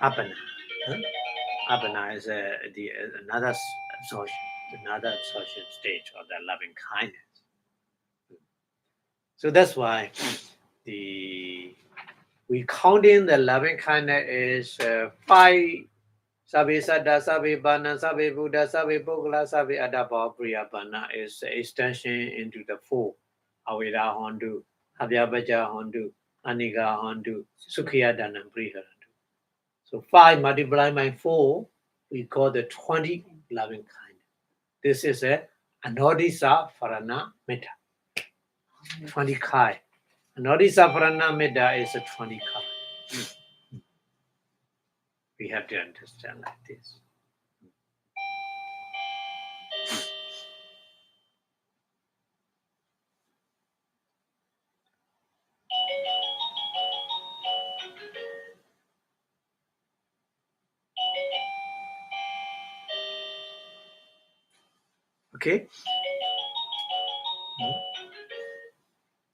Apana. Huh? Apana is another absorption stage of the loving kindness. So that's why we count in the loving kindness is 5. Sabe Sada, Sabe Bana, Sabe Buddha, Sabe Bogla, Sabe Adaba, Priyapana is extension into the 4. Avira Hondu, Abhyabaja Hondu, Aniga Hondu, Sukhiya Dana Priharandu. So 5 multiplied by 4, we call the 20 loving kindness. This is a Anodisa Farana Metta. 20 kai. Anodisa Farana Metta is a 20 kai. We have to understand like this. Okay?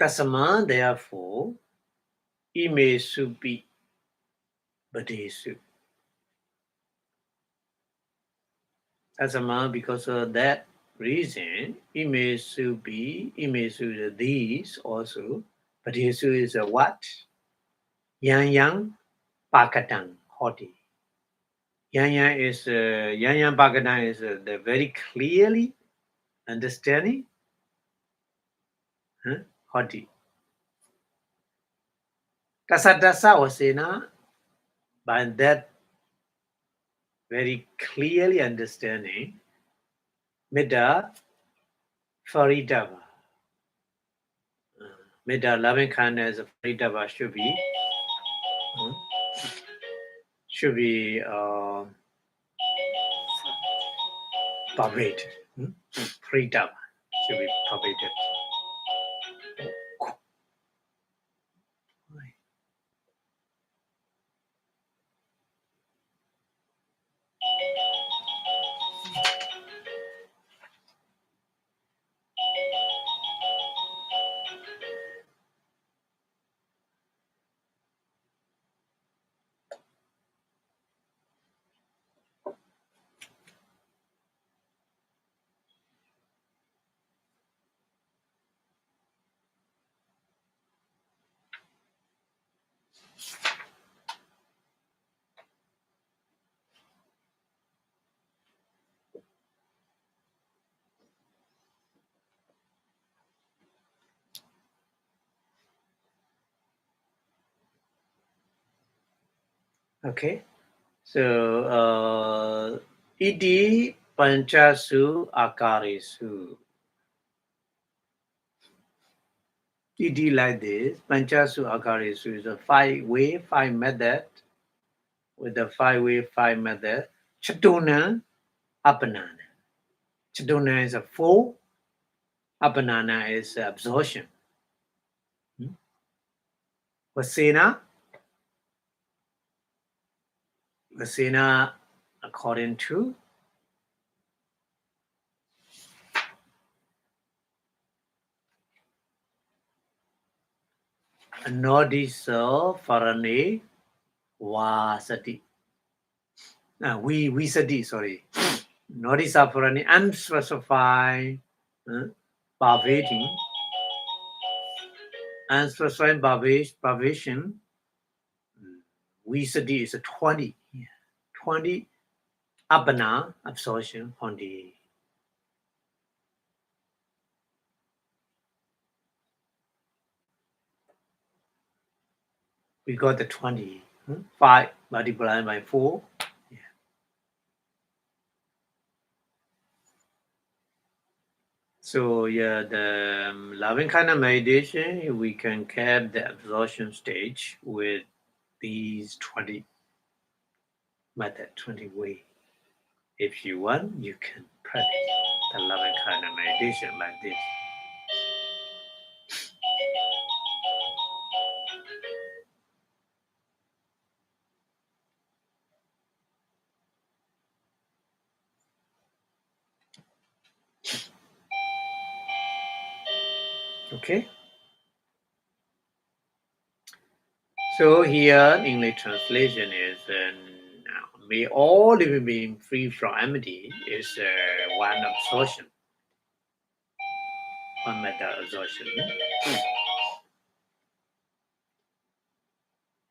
Tasama, therefore, ime supi badesu. Tasama, because of that reason, ime supi, ime su these also, badesu is a what? Yang pakatang hoti. Yang is yang pakatang is the very clearly understanding. Hoti. Kasadasa wasena, by that very clearly understanding, Metta Faridava. Metta loving kindness of Faridava should be pervaded. Faridava should be pervaded. Okay. So, iti panchasu akarisu. Iti like this. Panchasu akarisu is a 5-way, 5 method. With the 5-way, 5 method. Chatuna, apanana. Chatuna is a 4. Apanana is absorption. Vasena, according to Nodisa Farane Wasati. We sati, sorry. Nodisa Farane unspecified barbation. Unspecified barbation. We sati is a 20. 20 apana absorption on the we got the 20. 5 multiplied by 4. So the loving kind of meditation, we can cap the absorption stage with these 20 method, 20 way. If you want, you can practice the loving kind of meditation like this. Okay. So here English translation is may all living being free from enmity is one absorption, one method absorption.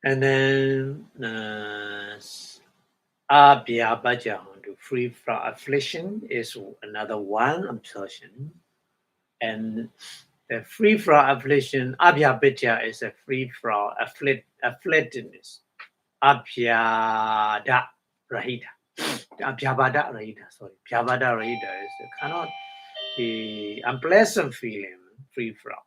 And then Abhidhamma, to free from affliction, is another one absorption. And the free from affliction, Abhidhamma is a free from afflictedness. Abhyada Rahita. Abhyabada Rahita, sorry. Abhyabada Rahita is cannot the unpleasant feeling free from.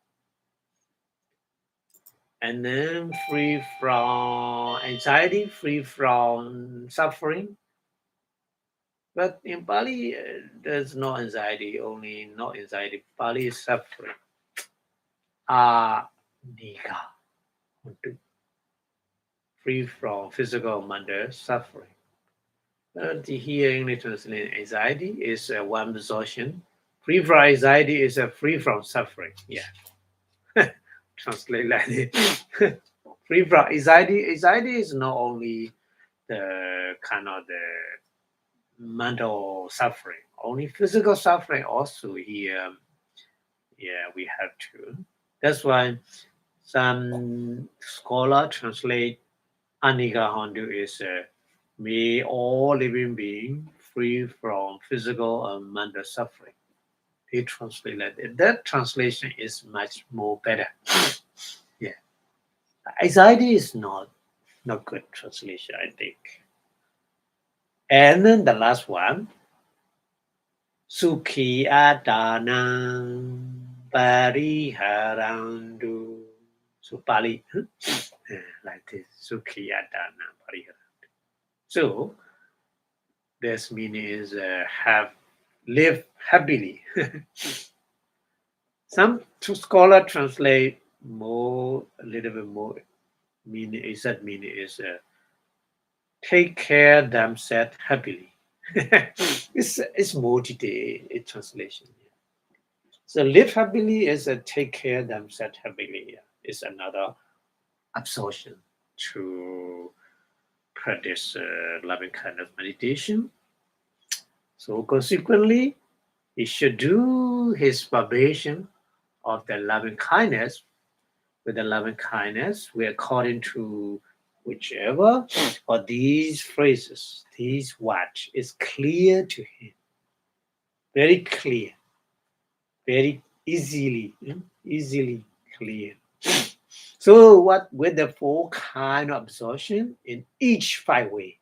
And then free from anxiety, free from suffering. But in Pali, there's no anxiety, only no anxiety. Pali is suffering. Nika. Free from physical mental suffering. Here English translation, anxiety is one absorption. Free from anxiety is free from suffering. Yeah. Translate like this. Free from anxiety. Anxiety is not only the kind of the mental suffering, only physical suffering also here. We have to. That's why some scholar translate Anika Hondu is may all living being free from physical and mental suffering. They translate that. That translation is much more better. Yeah. Anxiety is not good translation, I think. And then the last one, Sukhi Adana Pariharandu. So Pali, like this, Sukhi Adana Pariharandu. So this meaning is live happily. Some scholars translate a little bit more meaning. Exact meaning is take care themselves happily. It's more detailed translation. So live happily is take care themselves happily. Is another absorption to practice loving kindness meditation. So consequently, he should do his vibration of the loving kindness with the loving kindness. We according to whichever or these phrases, these words is clear to him, very clear, very easily clear. So what with the four kind of absorption in each five way?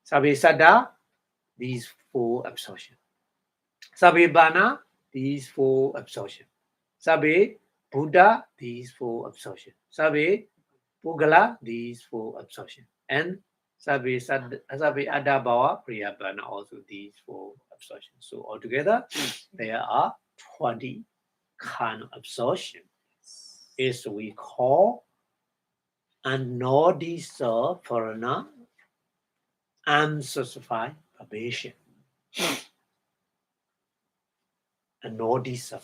Sabe Sada, these four absorption. Sabe Bana, these four absorption. Sabe Buddha, these four absorption. Sabe Pugala, these four absorption. And Sabe Adabawa, Priyabana, also these four absorption. So altogether, there are 20 kind of absorption. Is we call anodisa pharana unspecified probation. Anodisa.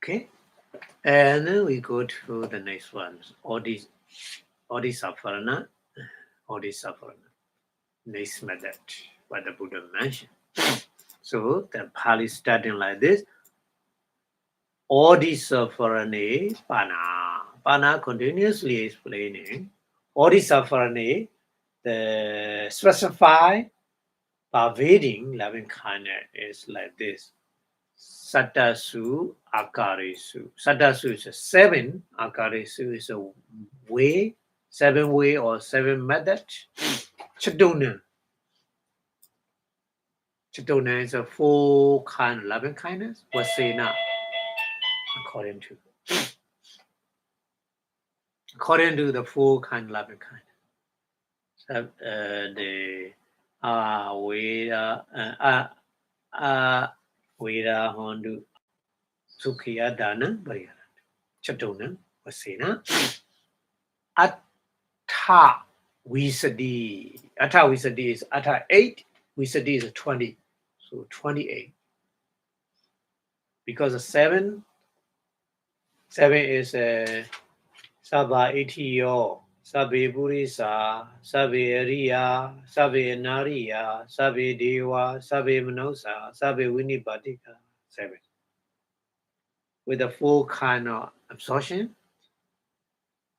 Okay, and then we go to the next one. Odisapharana. Next method, what the Buddha mentioned. So the Pali starting like this. Odisapharane Pana. Pana continuously explaining. Odisapharane, the specified pervading loving kindness is like this. Sattasu Akarisu. Sattasu is a seven. Akarisu is a way, seven way or seven method. Chadona. Chadona is a four kind of loving kindness. Vasena, according to the four kind of loving kindness. So, the Veda Hondu Sukhiya Dana Variyana. Chatona Vasena. Atta Visadi. Atta Visadi is Atta 8. Visadi is 20. So 28. Because of 7 is Sabha Itiyo, Sabe Burisa, Sabe Riya, Sabe Nariya, Sabe Deva, Sabe Manosa, Sabe Winnipadika. 7. With a full kind of absorption.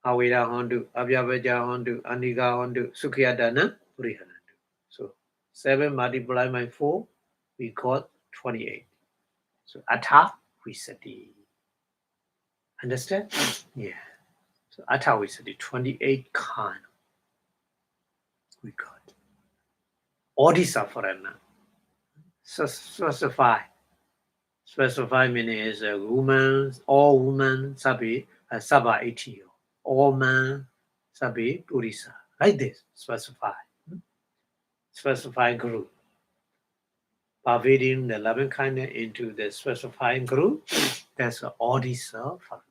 Aveda Hondu, Abhyavaja Hondu, Aniga Hondu, Sukhiyadana, Purihanandu. So 7 multiplied by 4, we got 28. So Atta Visati. Understand? Yeah. So Atta Visati, 28 kind. We got. Odisapharana. So specify. Specify meaning is a woman, all woman, Sabi, Sabha Itiyo. All man, Sabi, Purisa. Like this, specify. Specifying group. Pervading the loving kindness into the specifying group, that's an Odisapharana.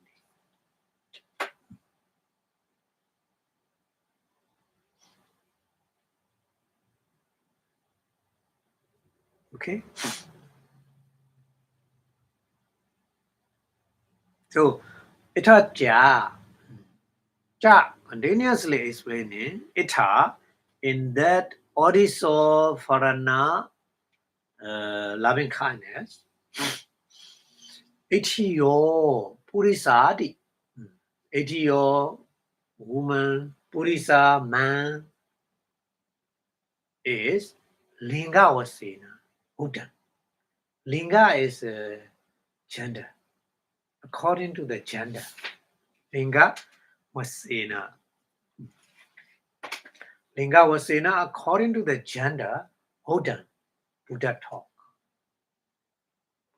Okay? So, ita ja continuously explaining ita in that Odisapharana loving kindness. Itiyo Purisadi. Itiyo woman, Purisa man is Linga Vasena. Buddha. Linga is gender. According to the gender. Linga Vasena. Linga Vasena, according to the gender, Buddha talk.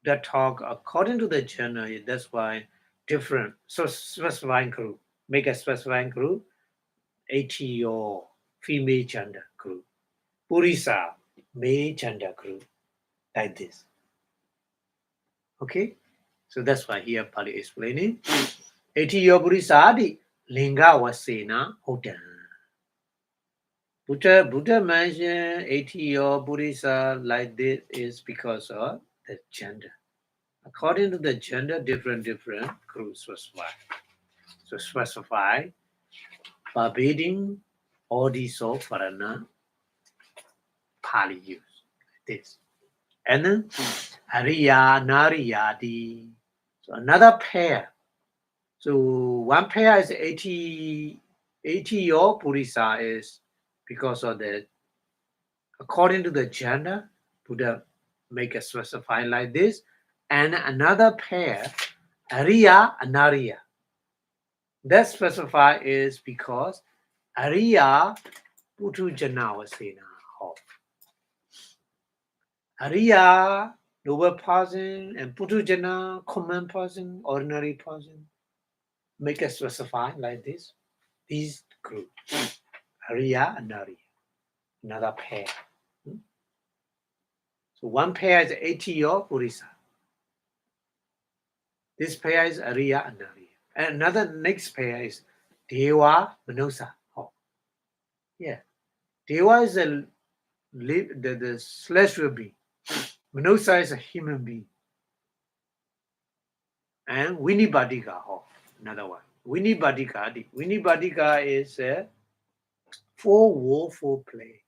Buddha talk according to the gender, that's why different. So specifying group. Make a specifying group. Atiyo, female gender group. Purisa, male gender group. Like this. Okay? So that's why here Pali explaining. Etiyo Burisadi, Linga Wasena, Hodan. Buddha mentioned Etiyo Burisa like this is because of the gender. According to the gender, different groups specify forbidding all these of foreigner Pali use. This. And then Hariya Nariyadi. So another pair. So one pair is 80 or Purisa is because of the according to the gender, Buddha make a specify like this. And another pair, Ariya and Nariya. That specify is because Ariya Putu Janawasena. Ariya, noble person, and Putujana, common person, ordinary person, make a specify like this. These group, Ariya and Nariya, another pair. So one pair is Etiyo Purisa. This pair is Ariya and Nariya. And another next pair is Dewa Manusa. Oh. Yeah. Dewa is the celestial being. Manusa is a human being. And Winibadika, another one. Winibadika is a for war, for play.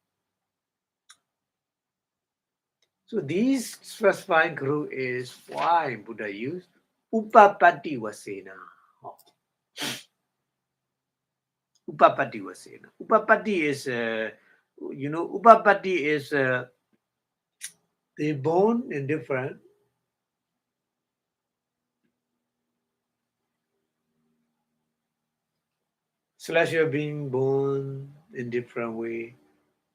So these specified group is why Buddha used Upapati Vasena. Upapati Vasena. Upapati is, Upapati is they born in different celestial being born in different way.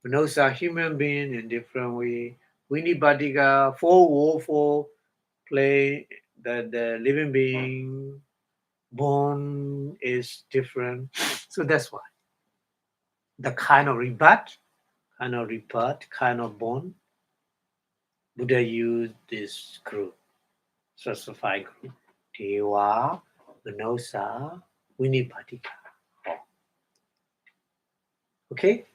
Manosa human being in different way. Winibadika for war, for play. The living being born is different. So that's why the kind of rebirth, kind of born, Buddha used this group, specified group, Dewa, Manosa, Winipattika. Okay?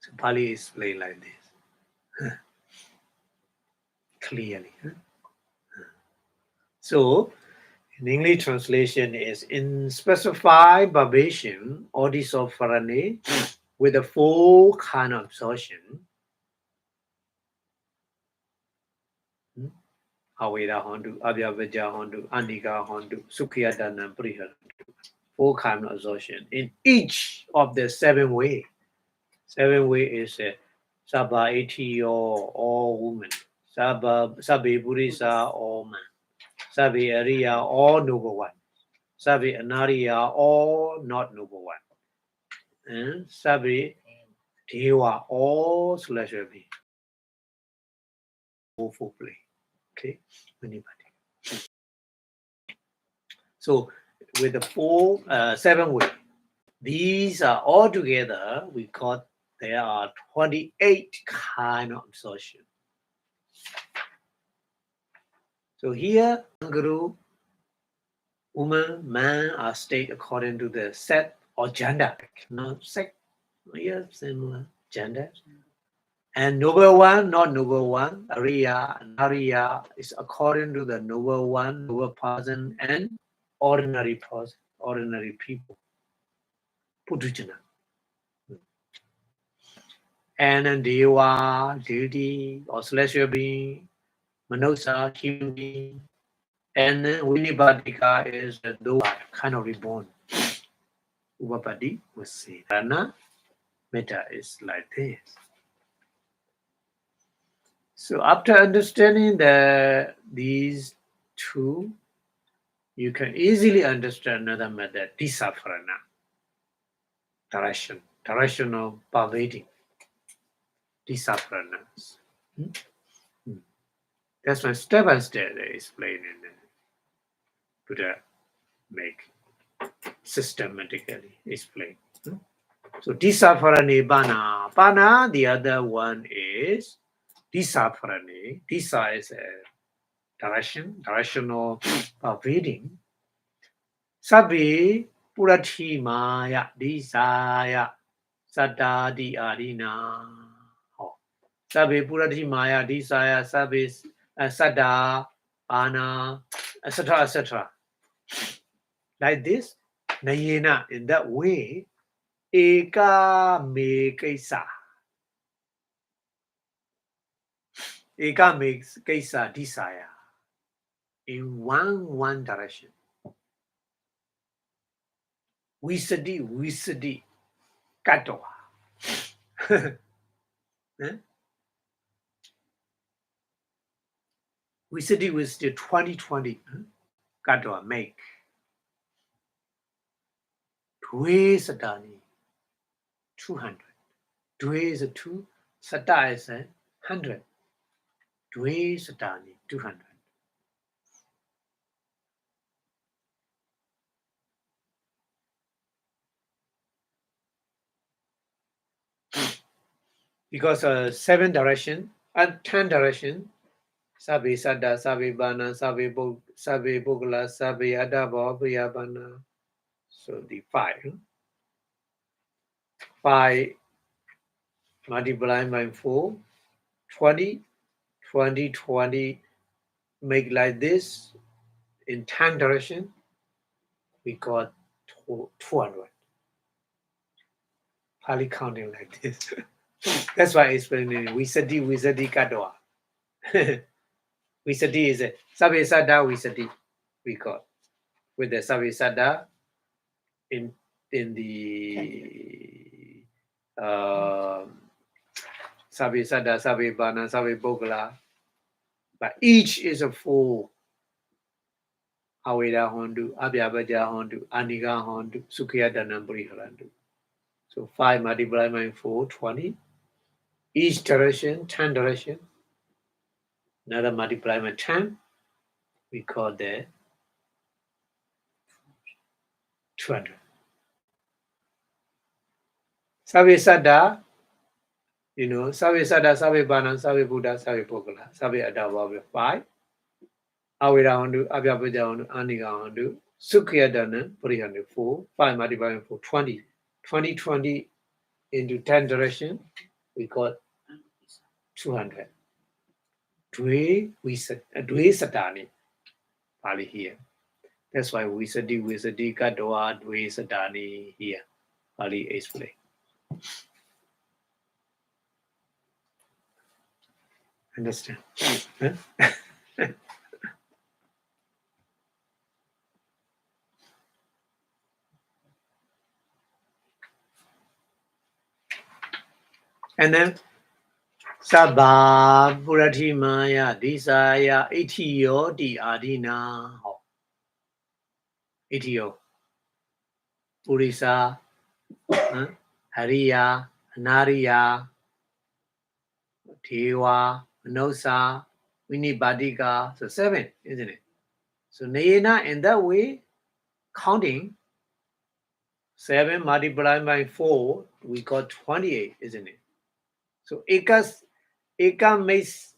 So Pali explained like this. Clearly. So in English translation is in specified vibration, Odisopharane, with a full kind of absorption. Aveda Hondu, Abhyavaja Hondu, Anika Hondu, Sukhiyadana Priharandu. Full kind of absorption in each of the 7 ways. 7 ways is Sabha Eti or woman, Sabi Burisa or man, Sabi Ariya or noble one, Sabi Anariya or not noble one, and Sabi Dewa or celestial being. Full play. Okay, anybody. So with the 7 ways, these are all together. We got there are 28 kind of absorption. So here, guru, woman, man are stated according to the set or gender. No sex, yeah, similar gender. And noble one, not noble one, Ariya and Ariya is according to the noble one, noble person, and ordinary person, ordinary people. Putujana. And then Deva, deity, or celestial being, Manosa, human being, and then Winibadika is the Dua, kind of reborn. Upapadi was say. Rana meta is like this. So after understanding these two, you can easily understand another method, Disapharana, direction of pervading, Disapharanas. That's why step by step they explain in the Buddha make systematically explain. So Disapharane Bana. Bana, the other one is Disa Purani. Disa is a directional reading. Sabi Purati Maya Disaya Sada Di Adina. Sabi Purati Maya Disaya Sabi Sada Ana, etc. etc. Like this, Nayena, in that way, Eka Mekesa. Eka makes Kesa desire in one direction. Wisadi, Katoa. Wisadi was the 2020 Katoa make. Dwe Sadani, 200. Dwe is a 2, Sata is a 100. Dwe Sadani, 200. Because 7 direction and 10 direction, Sabi Sada, Sabi Bana, Sabi Bogla, Sabi Adaba, Priyabana. So the 5. 5 multiplied by 4, 20, 20, 20, make like this in 10 direction, we got 200. Pali counting like this. That's why I explain it. Wisadi Kadoa. Wisadi is a Sabi Sada Wisadi, we got. With the Sabi Sada in the Sabi Sada, Sabi Bana, Sabi Bogla. But each is a 4. Aweda Hondu, Abhyabaja Hondu, Aniga Hondu, Sukya Danambri Harandu. So 5 multiplied by 4, 20. Each direction, 10 direction. Another multiply by 10. We call that 200. Sabi Sada, Sabi Sada, Sabi Bana, Sabi Buddha, Sabi Pogala, Sabi Adawa 5. Aweda Hondu, Abhyabaja Hondu, Aniga Hondu, Sukya Danan, 4. 5 multiplied by 4, 20. 20, 20 into 10 direction, we got 200. Dwe Satani, Pali here. That's why Wisadi Kadoa Dwe Satani here. Pali explain. Understand? Huh? And then Sabha Purati Maya Disaya Itiyo Di Adina Itiyo Purisa Hariya Anariya Dewa Manosa Vinibadika. So 7, isn't it? So Nayena in that way, counting 7 multiplied by 4, we got 28, isn't it? So Eka makes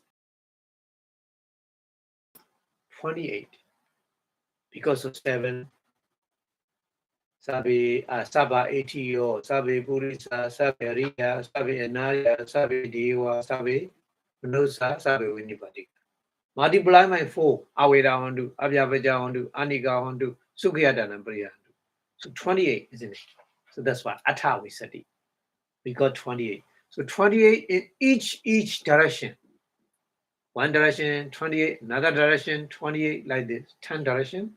28 because of 7. Sabi Saba Etiyo, Sabi Purisa, Sabi Ariya, Sabi Anaya, Sabi Dewa, Sabi Manosa, Sabi Vinipati. Multiply by 4, Aweda Hondu, Abhyabaja Hondu, Anika Hondu, Sukhiyadana Priya. So 28, isn't it? So that's why Atha we said it. We got 28. So 28 in each direction. One direction, 28, another direction, 28, like this, 10 direction.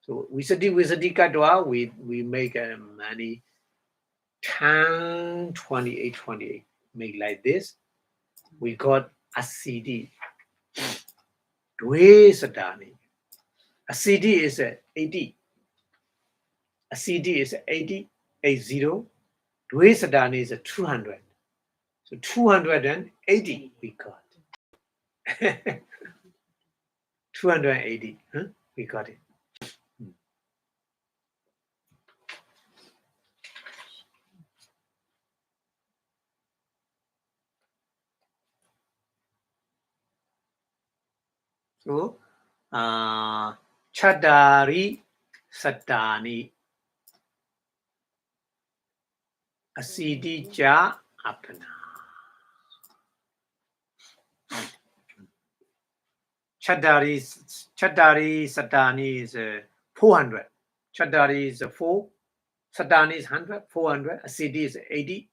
So Wisadi Kadwa, we make many 10, 28, 28. Make like this. We got a CD. Dwe Sadani. A CD is 80. A CD is 80, 80. Dwe Sadani is 200. So 280 we got. 280, we got it. So, Chadari Satani Asidija Apana. Chadari Satani is 400. Chadari is 4. Satani is 100. 400. Asidi is 80.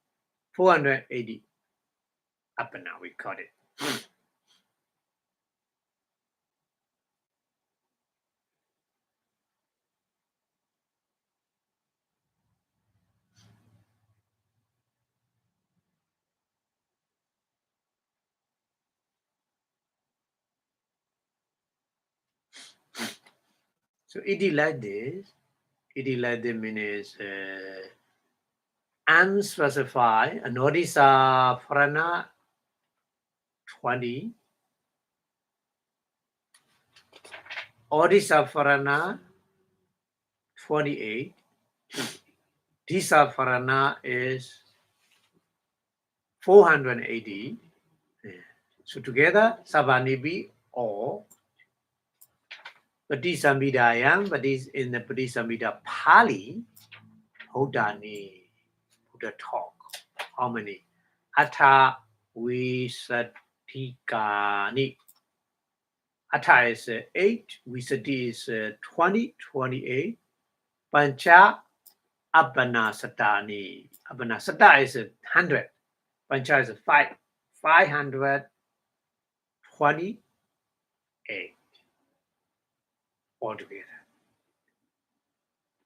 480. Apana, we call it. So it like this. It like this means unspecified. Anodisa Prana 20. Odisa Prana 28. Disa Prana is 480. So together, Savanibi or Padisambhidayam, but is in the Padisambhida Pali, Hodani, Buddha talk. How many? Atta Visatikani. Atta is 8, Visati is 20, 28. Pancha Abhana Satani. Abhana Sata is 100. Pancha is 5. 528 altogether.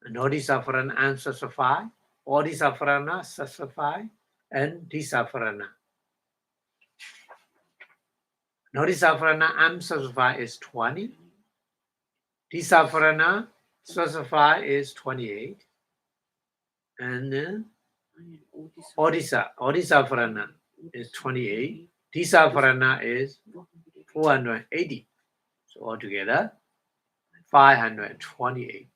Nodisafrana and Sasafai, Odisafrana, Sasafai, and Disafrana. Nodisafrana and Sasafai is 20. Disafrana, Sasafai is 28. And Odisafrana is 28. Disafrana is 480. So altogether, 528.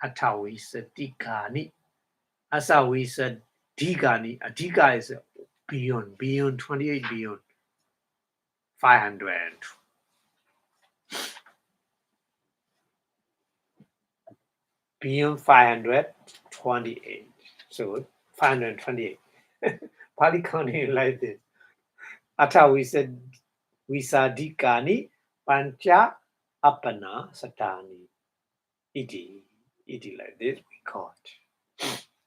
Atawisatikani. Asawisadigani. Adiga is beyond 28, beyond 500. Beyond 528. So 528. Pali counting like this. Atawisadikani pancha apana satani. Iti like this we call it.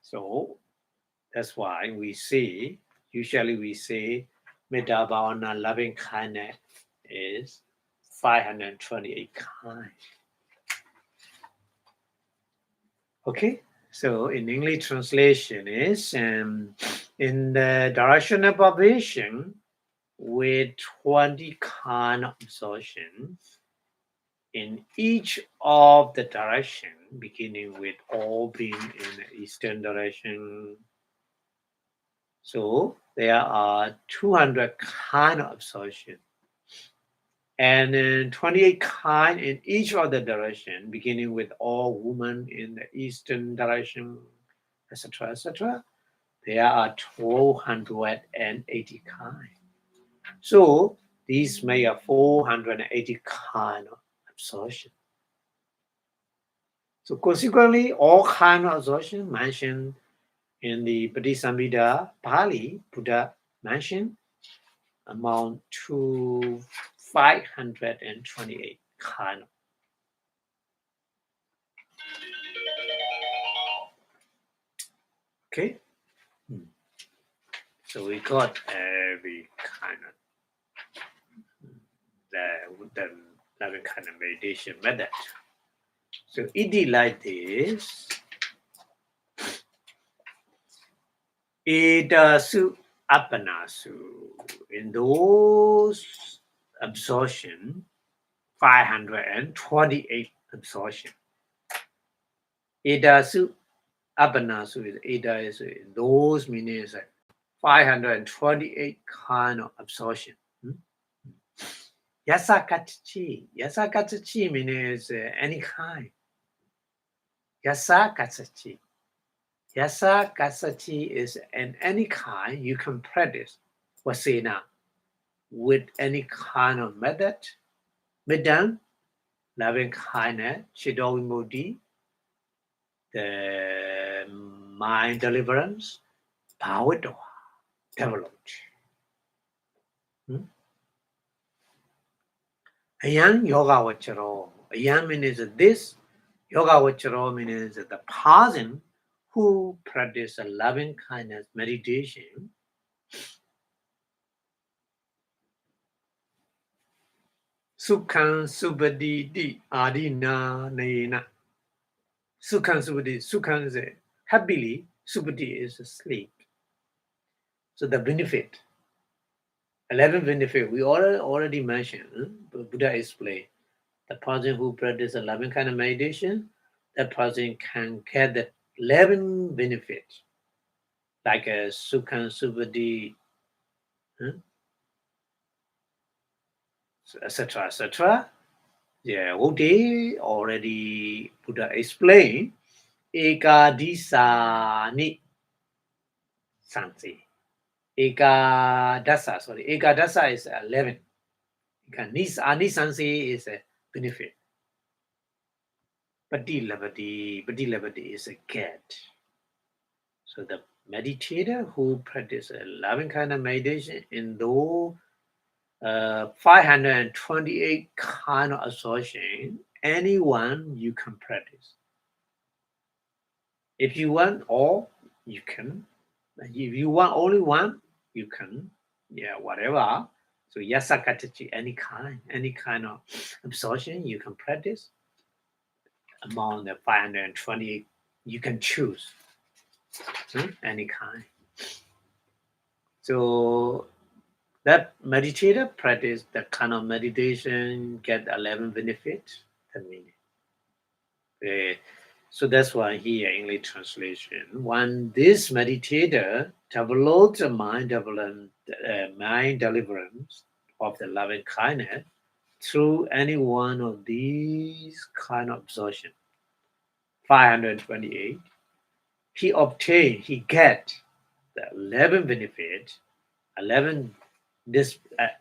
So that's why we say, usually we say Metta Bhavana, loving kindness is 528 kind. Okay, so in English translation is in the direction of vibration with 20 kind of absorption in each of the direction, beginning with all being in the eastern direction. So there are 200 kind of absorption and 28 kind in each of the direction, beginning with all women in the eastern direction, etc., etc. There are 280 kind. So these make a 480 kind of absorption. So consequently, all kind of absorption mentioned in the Padisambhida Pali, Buddha mentioned amount to 528 kind. Okay, so we got every kind of the loving kind of meditation method. So it like this. Edasu apanasu. In those absorption, 528 absorption. Edasu apanasu is Eda is those meanings 528 kind of absorption. Yasakatchi. Yasakatchi means any kind. Yasakatchi. Yasakatchi is in any kind you can practice Vasena with any kind of method, Middan, loving kindness, Chido Vimudi, the mind deliverance, power developed. Ayan yoga vacharo. Ayan means this. Yoga vacharo means the person who practice a loving kindness meditation. Sukhan subaditi adina naina. Sukhan subadi. Sukhan is happily. Subadi is sleep. So the benefit. 11 benefit we already mentioned. Buddha explained. The person who practices a loving kind of meditation, that person can get the 11 benefits, like a Sukhan Subadi, etc., etc. Yeah, okay, already Buddha explained. Ekadisani Sansi. Ekadasa is 11. Anisansi is a benefit. Pati is a cat. So the meditator who practices a loving kind of meditation in those 528 kind of association, anyone you can practice. If you want all, you can. If you want only one, you can. Yeah, whatever. So yasakatachi, any kind of absorption you can practice. Among the 528, you can choose any kind. So that meditator practice that kind of meditation, get 11 benefits. The meaning. So that's why here English translation. When this meditator develops a mind deliverance of the loving kindness through any one of these kind of absorption, 528, he get the 11 benefits, 11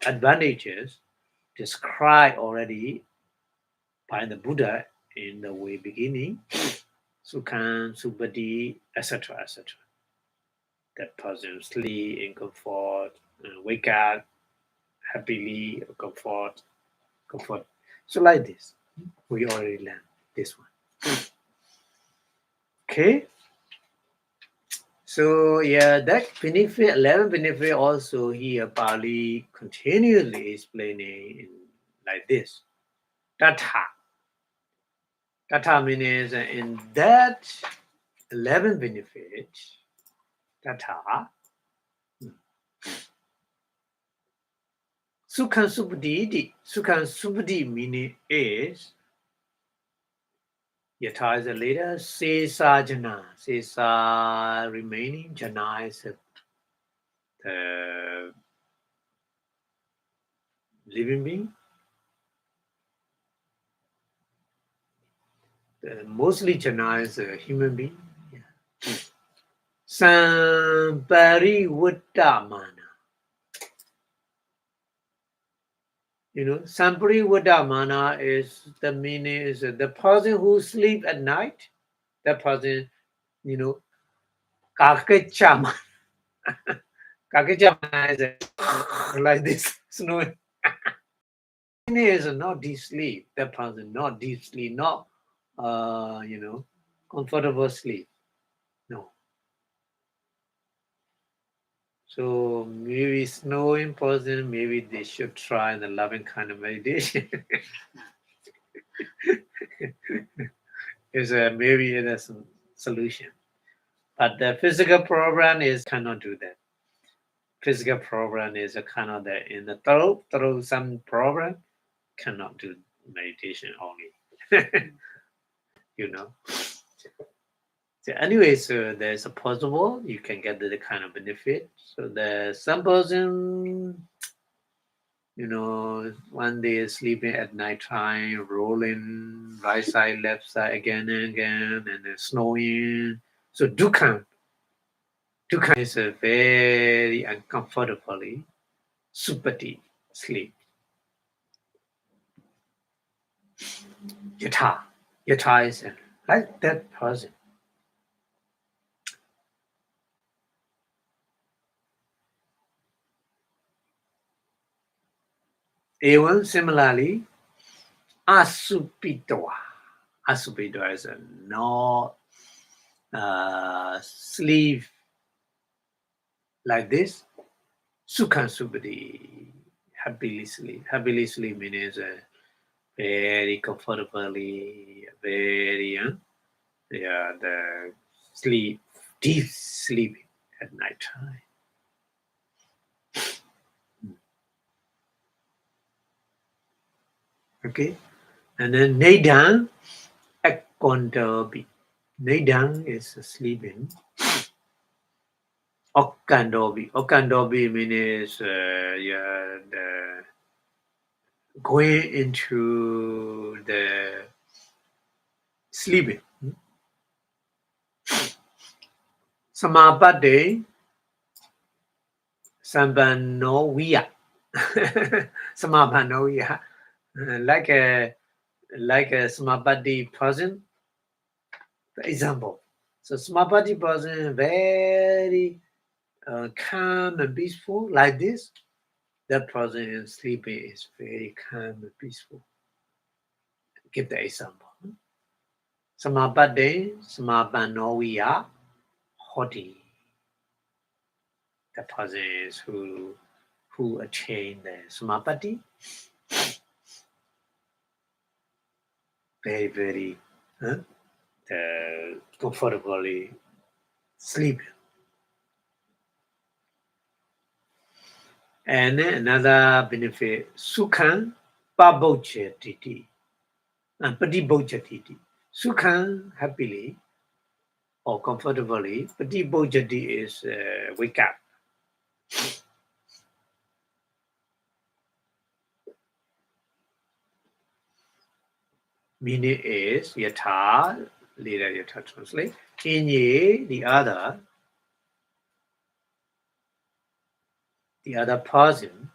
advantages described already by the Buddha in the way beginning, Sukhan, Subadi, etc., etc. That person sleep in comfort, wake up happily, comfort. So like this, we already learned this one. Okay. So yeah, that benefit, 11 benefit also here Pali continuously explaining like this. Tatha. Tatha means in that 11 benefits, Tatha, Sukhan Subdi meaning is Yatha is the later, Sesa Jana. Sesa remaining, Jana is the living being. Mostly Jana is a human being. Yeah. Samparivattamana. Samparivattamana is the meaning is the person who sleep at night. That person, kakechama. Kakechama is like this, snowing. Is not deep sleep. That person not deep sleep, not comfortable sleep. No. So maybe snowing person, maybe they should try the loving kind of meditation. Maybe it is a solution. But the physical program is cannot do that. Physical program is a kind of in the through some program cannot do meditation only. So anyway, so there's a possible you can get the kind of benefit. So there's some person, one day sleeping at night time, rolling right side, left side again and again, and then snowing. So dukkha is a very uncomfortably supati sleep. Yatha. Yatha is like that person. Even similarly, asupitwa. Asupitwa is not sleep like this. Sukhan supati. Happily sleep. Happily sleep means very comfortably, very the sleep, deep sleeping at night time. Okay, and then Nedan Akondobi. Nedan is sleeping. Okandobi. Okandobi means the going into the sleeping. Samapade Sambanoviya. Samapanoviya. Like a Samapati person. For example, so Samapati person very calm and peaceful like this. That person is sleeping is very calm and peaceful. Give the example. Samapati, Samapanoviya, Hoti. The person is who attained the Samapati. Very comfortably sleep. And another benefit, Sukhan Pabochatiti and Patibochatiti. Sukhan happily or comfortably, Patibochatiti is wake up. Meaning is Yatha, later Yatha translate. Inye, the other person.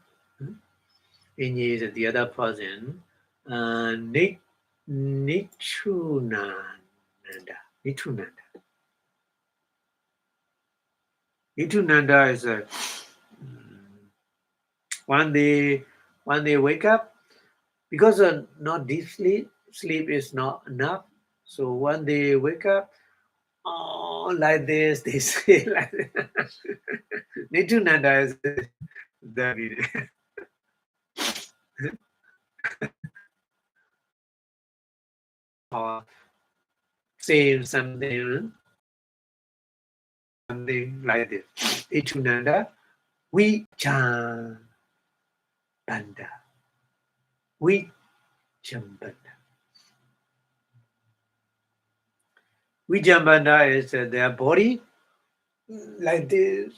Inye is the other person. Nichunanda. Nichunanda is a when they wake up, because not deep sleep is not enough. So when they wake up, like this, they say like this. Nichunanda is the or say something like this. Nichunanda, we chan banda. We jambanda. Vijambanda is their body like this.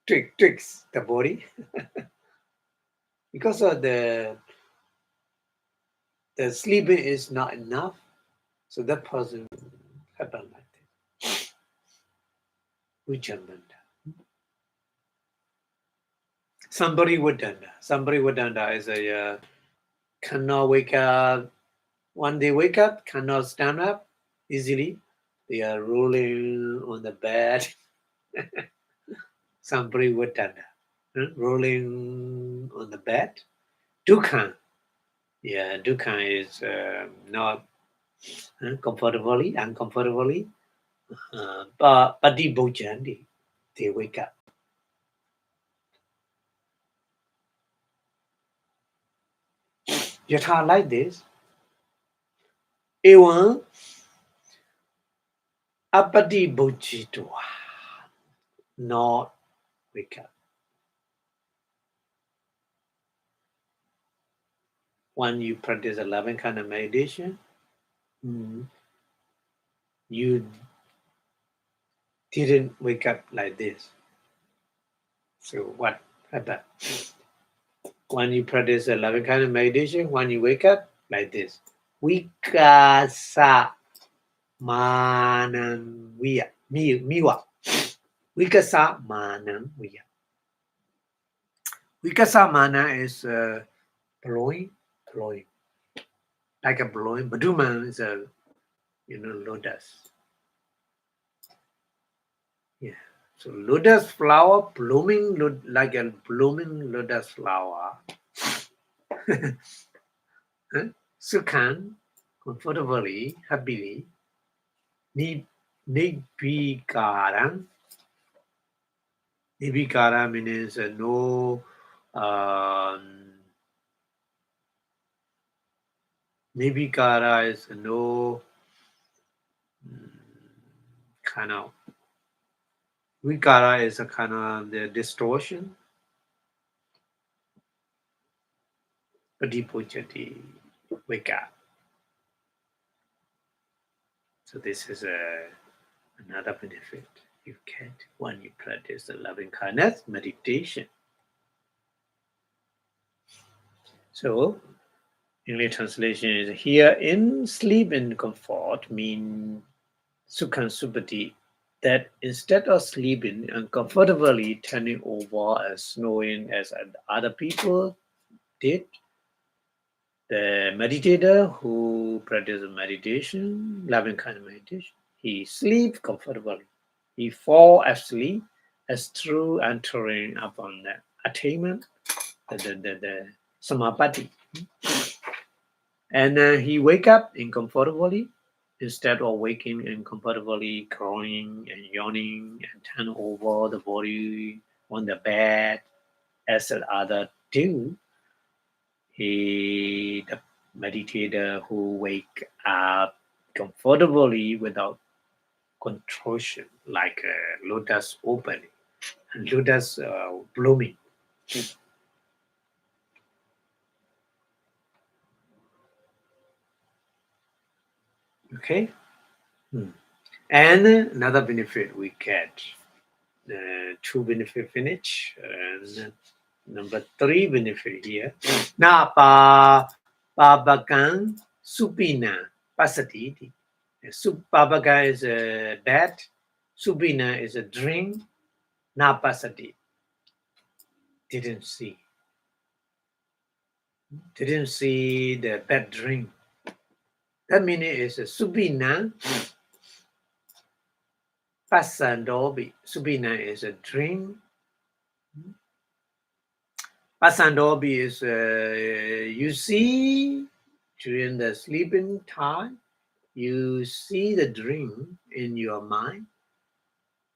Tricks the body because of the sleeping is not enough, so that person happen like this. Vijambanda. Somebody Wadanda is a cannot wake up. When they wake up, cannot stand up easily. They are rolling on the bed. Somebody Wadanda. Rolling on the bed. Dukhan. Yeah, Dukhan is not uncomfortably. But Pati Bojandi, they wake up. Yatha like this. Ewan Apati Bojitwa, not wake up. When you practice a loving kind of meditation, you didn't wake up like this. So what happened? When you practice a loving kind of meditation, when you wake up like this, Vikasa Manam Miwa. Vikasa Manam Viya. Vipassanā is blowing. blowing. Like a blowing. Abhidhamma is a, lotus. Yeah. So lotus flower blooming like a blooming lotus flower. Sukhan, comfortably, happily. Nibikaram. Nibikara means no. Nibikara is no kind of. Vikara is a kind of the distortion. Padipuchati, wake up. So this is another benefit you get when you practice the loving kindness meditation. So English translation is here in sleep and comfort mean sukhan supati, that instead of sleeping uncomfortably turning over and snoring as other people did, the meditator who practices meditation, loving kind of meditation, he sleeps comfortably. He falls asleep as through entering upon the attainment, the samapati. And he wake up uncomfortably instead of waking uncomfortably, crying and yawning and turn over the body on the bed as the other do. The meditator who wake up comfortably without contortion, like a lotus opening and lotus blooming. Okay. And another benefit we get, two benefit finish, and number three benefit here. Na pa babagan supina pasatiti. Babaga is a bed, supina is a drink, na pasati. Didn't see the bad drink. That means it's a supina pasandobi. Supina is a drink. Pasandobi is you see during the sleeping time, you see the dream in your mind.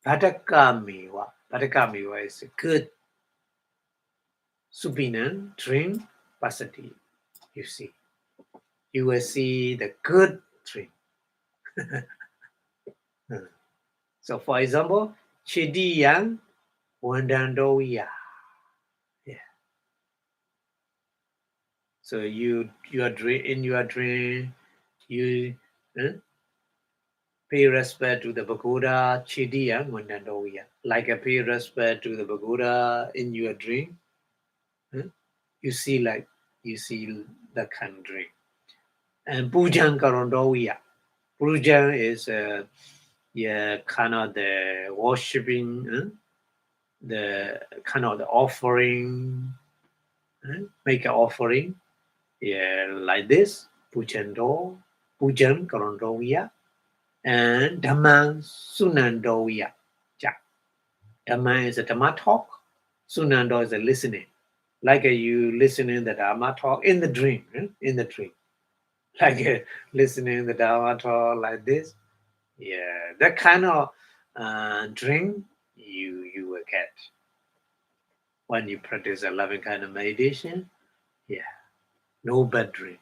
Padakamiwa. Padakamiwa is a good supina dream pasati. You see. You will see the good dream. So for example, Chidiyan Wandandoya. Yeah. So in your dream, you pay respect to the pagoda Chidiyan Wandandoya. Like a pay respect to the pagoda in your dream. You see the kind of dream. And Pujan Karondoya. Pujan is kind of the worshipping, the kind of the offering, make an offering, like this, Pujan Karondoya, and Dhamma Sunandoya. Dhamma is a Dhamma talk, Sunando is a listening. Like you listening the Dhamma talk in the dream, like listening the Dhamma talk like this. Yeah, that kind of dream you will get when you practice a loving kind of meditation. Yeah, no bad dream.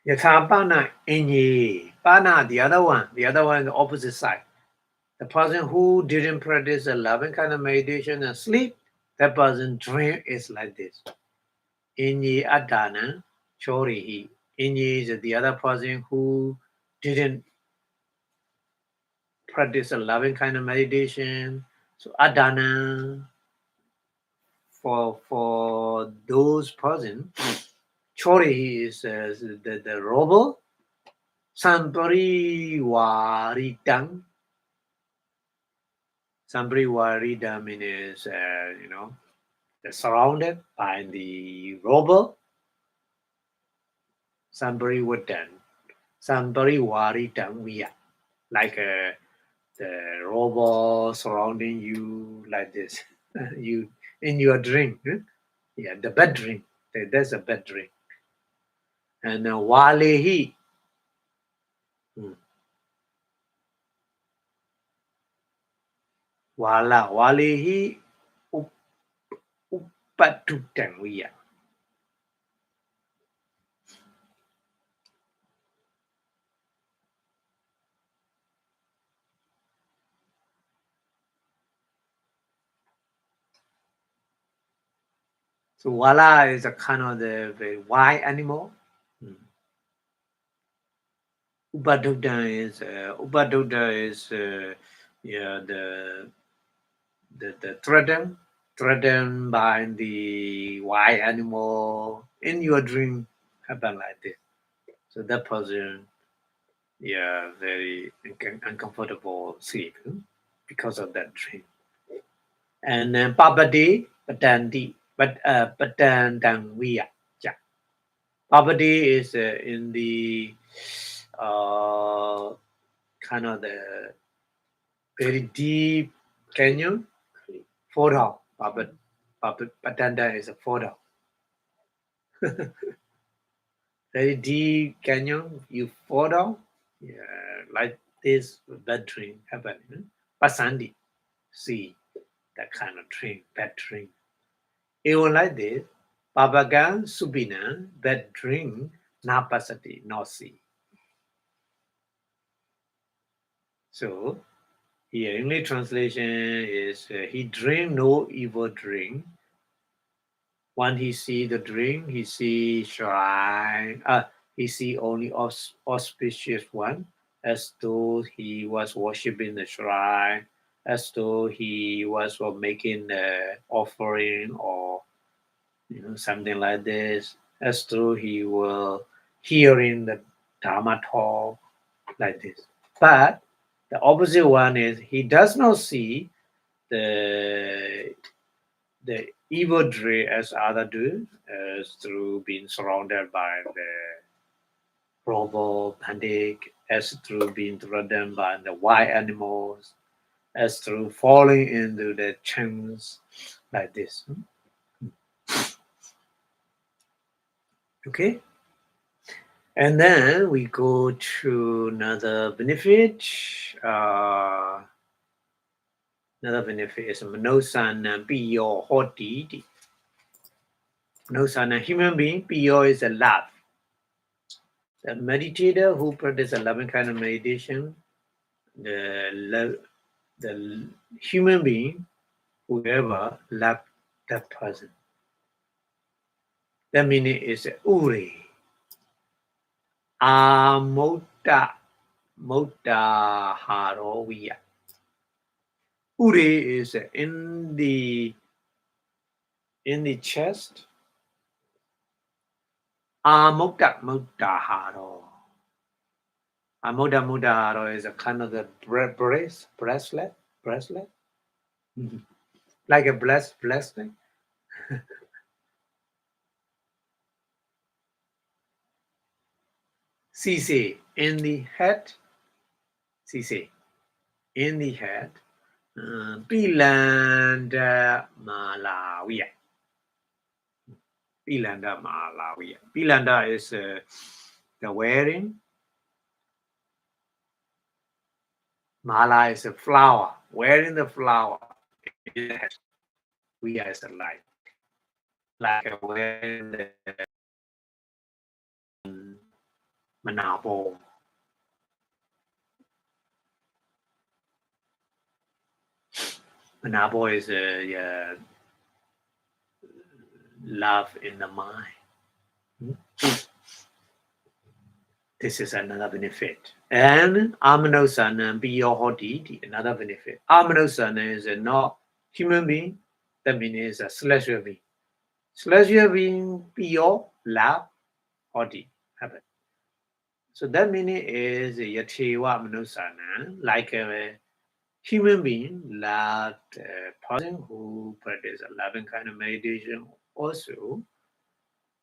Yathapana inyi. Pana, the other one the opposite side. The person who didn't practice a loving kind of meditation and sleep, that person dream is like this. Inyi adana chorihi. Inyi is the other person who didn't practice a loving kind of meditation. So adana for those person, chori is the robber. Sampari waritang. Sambarivaridam is, surrounded by the rubble. Sambarivaridam, we are like the rubble surrounding you like this. You in your drink, yeah, the bad drink. There's a bad drink. And walehi, walehi upatutang, we are. So wala is a kind of the very wild animal. Upadutta is yeah the threatened by the wild animal in your dream happen like this. So that person, yeah, very uncomfortable sleep because of that dream. And then papadi patandi patandangviya. Yeah. Papadi is in the kind of the very deep canyon. Photo. Patanda is a photo. Very deep canyon. You photo. Yeah, like this bad dream happen. Pasandi. See that kind of dream, bad dream. Even like this, Papagan Subina, bad dream, napasati, not see. So here English translation is he dream no evil dream. When he see the dream, he see shrine. He see only auspicious one, as though he was worshiping the shrine, as though he was making the offering or something like this, as though he were hearing the Dharma talk like this. But the opposite one is he does not see the evil dream as others do, as through being surrounded by the robber panic, as through being threatened by the wild animals, as through falling into the chains like this. Okay? And then we go to another benefit. Another benefit is manosana piyo hoti. Manosana, human being, piyo is a love. The meditator who practices a loving kind of meditation, the human being, whoever love that person. That meaning is uri. Amota haroviya. Uri is in the chest. Amota mudaharo. Amoda mudaharo is a kind of the bracelet, like a bracelet. Sise in the head. Sise in the head. Pilanda Malawiya. Pilanda Malawiya. Pilanda is the wearing. Mala is a flower. Wearing the flower. We as a light. Like wearing the manabo. Manabo is love in the mind. This is another benefit. And Amanosana Biyohoti, another benefit. Amanosana is not human being, that means it's a celestial being. Celestial being Biyo, love, Hoti, heaven. So that meaning is Yatewa Manosana, like human being love the person who practice a loving kind of meditation also.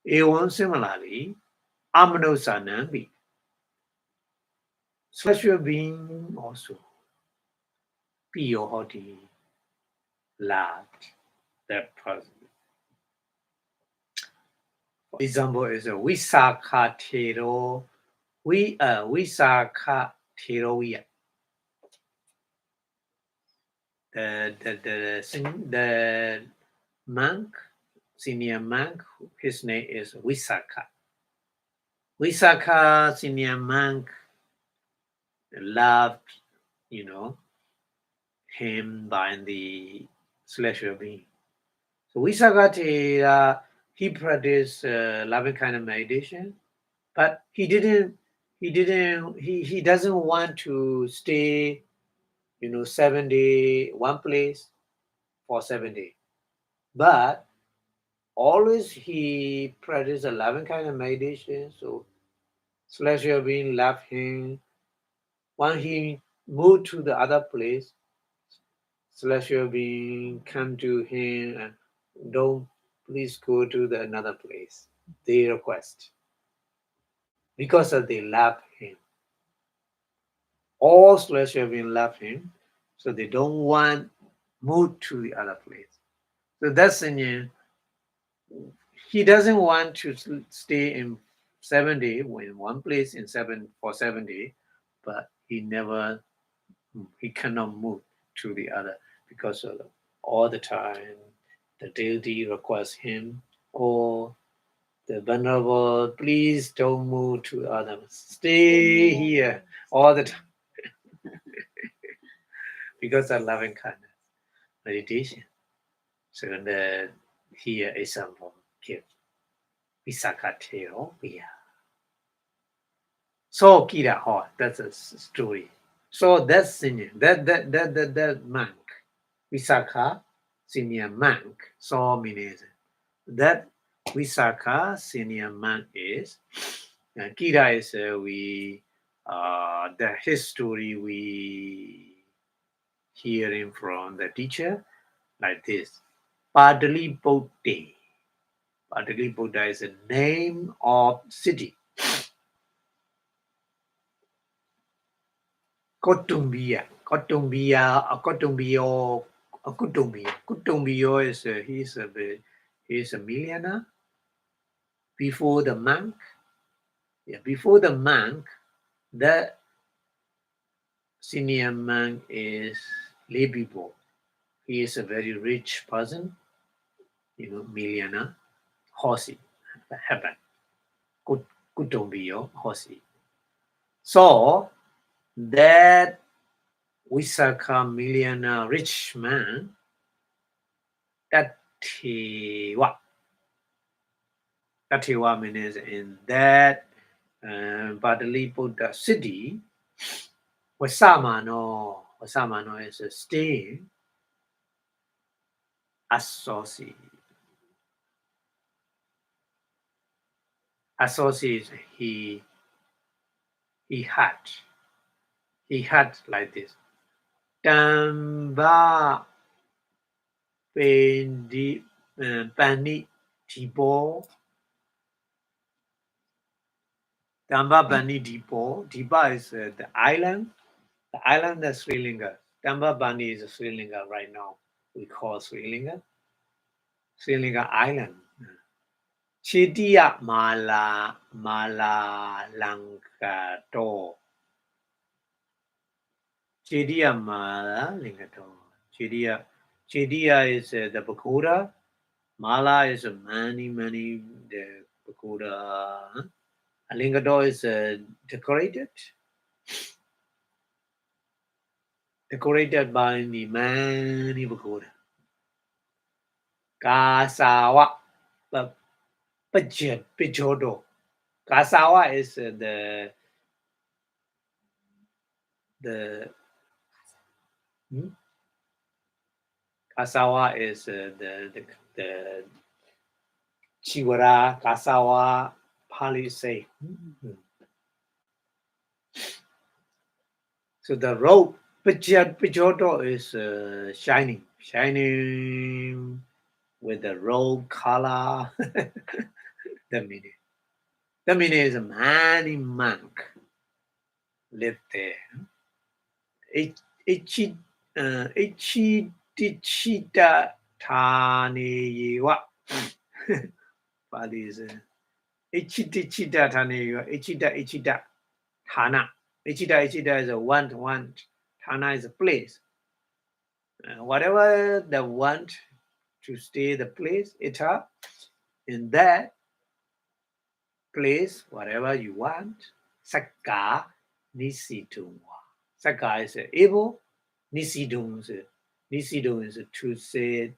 Even similarly, Amanosanambi, special being also, Piyohoti loved that person. For example, is a Visakha Tero, Visakha Teroya. The monk, senior monk, his name is Visakha. Visakha, senior monk, loved, him by the celestial being. So Visakha, he practiced loving kind of meditation, but he doesn't want to stay, 7 day one place for 7 days. But always he practiced a loving kind of meditation. So celestial being loved him. When he moved to the other place, celestial being come to him and don't please go to the another place. They request because of they love him. All celestial beings love him, so they don't want move to the other place. So that's in he doesn't want to stay in 7 days in one place in 7 days, but he cannot move to the other because of all the time the deity requires him or the venerable, please don't move to others. Stay here all the time because of loving kindness meditation. So here example give Visakha Via. So Kira, that's a story. So that's senior. That monk, Visakha, senior monk. So means that Visakha, senior monk is. Kira is the history we hearing from the teacher like this. Padaliputra. Padaliputra is a name of city. Kotumbio. Kutumbio is he's a millionaire before the monk. Yeah, before the monk, the senior monk is Lebibo. He is a very rich person, millionaire. Hosi, heaven. Kutumbio, Hosi. So that Visakha millionaire rich man, Tatiwa. Tatiwa means in that Padaliputra city, Vasamano is a staying associate. Associate he had like this. Tamba Pani Dipo. Tamba Bani Dipo. Dipa is the island. The island of Sri Lanka. Tamba Bani is Sri Lanka right now. We call Sri Lanka. Sri Lanka island. Chitiya Mala Lankato. Chitiya Mala Lankato. Chitiya is the pagoda. Mala is many the pagoda. Lingado is decorated by the many pagoda. Kasawa, Pijodo. Kasawa is Kasawa is the Chiwara Kasawa Palisade. So the road Pijoto is shining with the roll color. The meaning. The meaning is a many monk lived there. Ichi Ichidichida Tanewa. Pali is Ichidichida Tanewa. Ichida Tana. Ichida is a want. Tana is a place. Whatever the want to stay the place, ita, in that place, whatever you want, Sakka Nisidungwa. Sakka is able, Nisidung is to say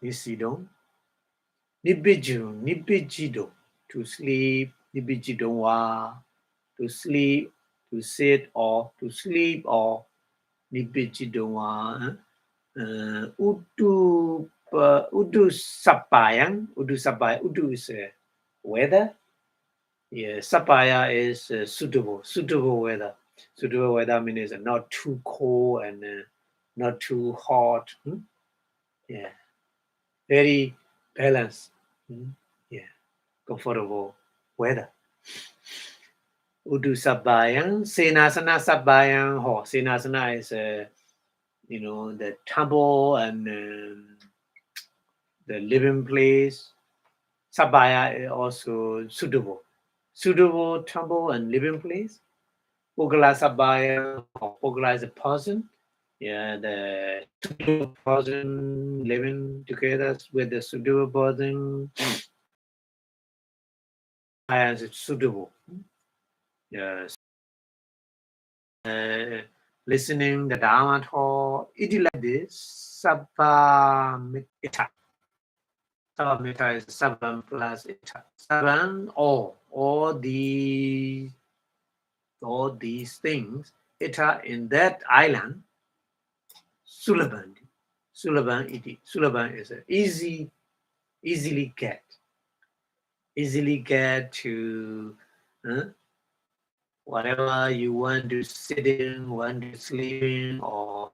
Nisidung, Nibijido, to sleep, Nibijidongwa, to sleep, to sit or to sleep or Nibijidongwa. Udu sapayang. Udu is weather. Yeah, sapaya is suitable weather. Suitable weather means not too cold and not too hot. Yeah, very balanced. Yeah, comfortable weather. Udu sabayang, senasana sabayang. Senasana is the temple and the living place. Sabaya is also suitable temple and living place. Pogala Sabaya or Pogala is a person. Yeah, the suitable person living together with the suitable person. As it's suitable. Yes. Listening the Dharma talk. It is like this. Sabamita. Sabamita is 7 plus ita. 7 all these things, ita in that island, Sulaban iti. Sulaban is easily get to whatever you want to sit in, want to sleep in, or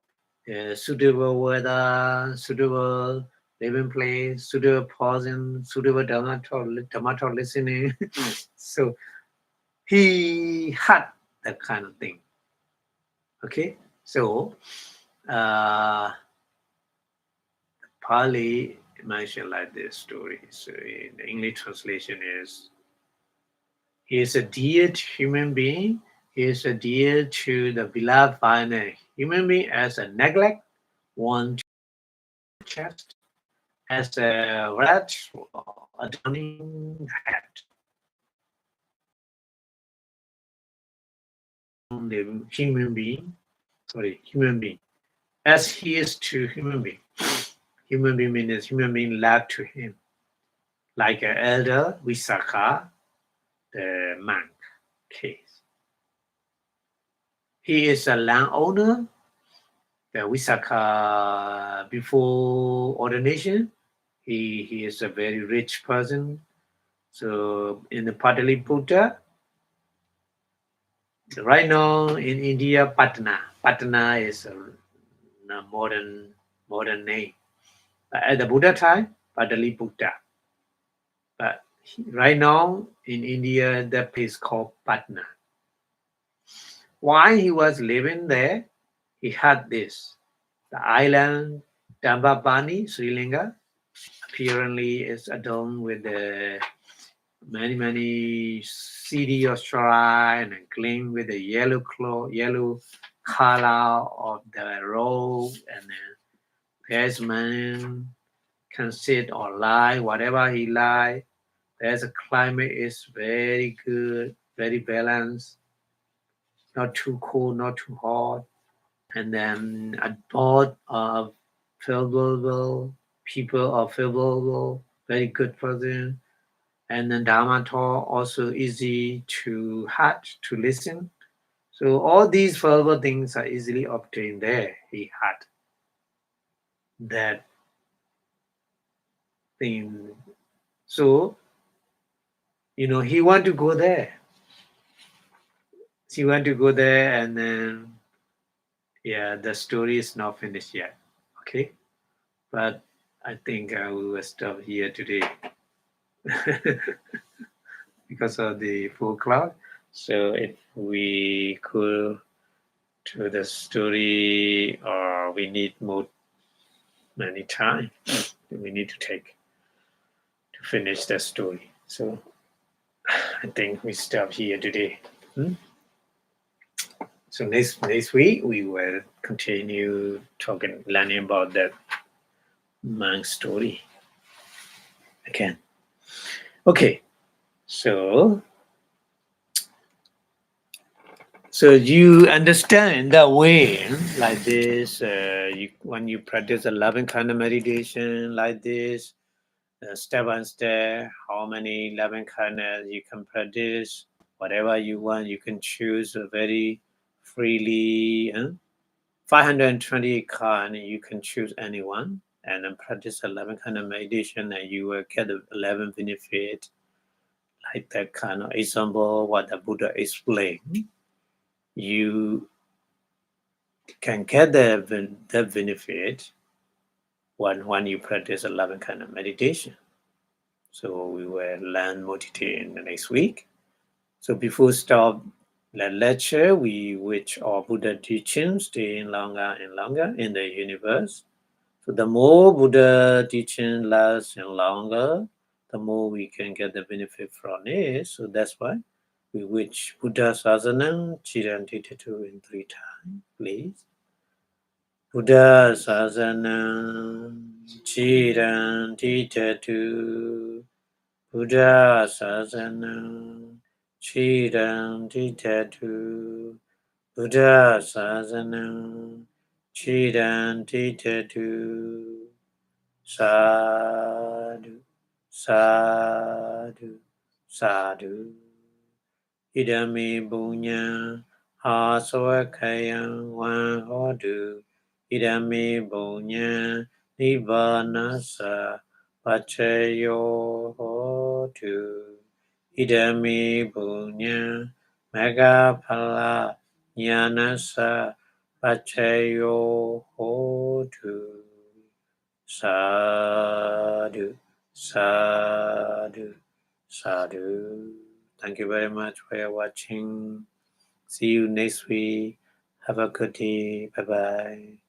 suitable weather, suitable living place, suitable pausing, suitable Dhamma listening. So he had that kind of thing. Okay, so Pali mentioned like this story. So in the English translation is, he is a dear human being. He is a dear to the beloved final human being as a neglect, one chest, as a rat adorning hat. The human being, as he is to human being. Human being means human being love to him. Like an elder, Vipassanā, the monk case. He is a landowner. The Vipassanā, before ordination, he is a very rich person. So in the Pataliputra, right now in India, Patna is a modern name. At the Buddha time, Pataliputra. But right now in India, that place called Patna. While he was living there, he had this. The island Dambabani, Sri Lanka, apparently is adorned with the many city of shrine and gleam with the yellow color of the robe, and there's man can sit or lie, whatever he like. There's a climate is very good, very balanced, not too cold, not too hot. And then a board of favorable people are favorable, very good person. And then Dharma talk also easy to hatch, to listen. So all these further things are easily obtained there. He had that thing. So, he want to go there. He want to go there, and then Yeah, the story is not finished yet. Okay, but I think we will stop here today because of the 4 o'clock. So if we could to the story, or we need more many time, we need to take to finish the story. So I think we stop here today. Hmm? So next week we will continue talking, learning about that monk story again. Okay, so you understand that way, like this. When you practice a loving kind of meditation like this, step by step, how many loving kindness you can practice, whatever you want, you can choose very freely. 520 kind, you can choose anyone and then practice 11 kind of meditation, and you will get 11 benefit, like that kind of example what the Buddha explained. You can get the benefit when you practice 11 kind of meditation. So we will learn meditating the next week. So before stop the lecture, we wish our Buddha teachings staying longer and longer in the universe. So the more Buddha teaching lasts and longer, the more we can get the benefit from it. So that's why we wish Buddha Sasana Chiran Titatu in 3 times, please. Buddha Sasana Chiran Titatu. Buddha Sasana Chiran Titatu. Buddha Sasana Chiran Titatu. Sadhu, sadhu, sadhu. Idami bunya haswakayam wan hodu. Idami bunya nibbanasa pachayo hodu. Idami bunya megapala nyanasa pachayo hodu. Sadhu, sadhu, sadhu. Thank you very much for your watching. See you next week. Have a good day. Bye bye.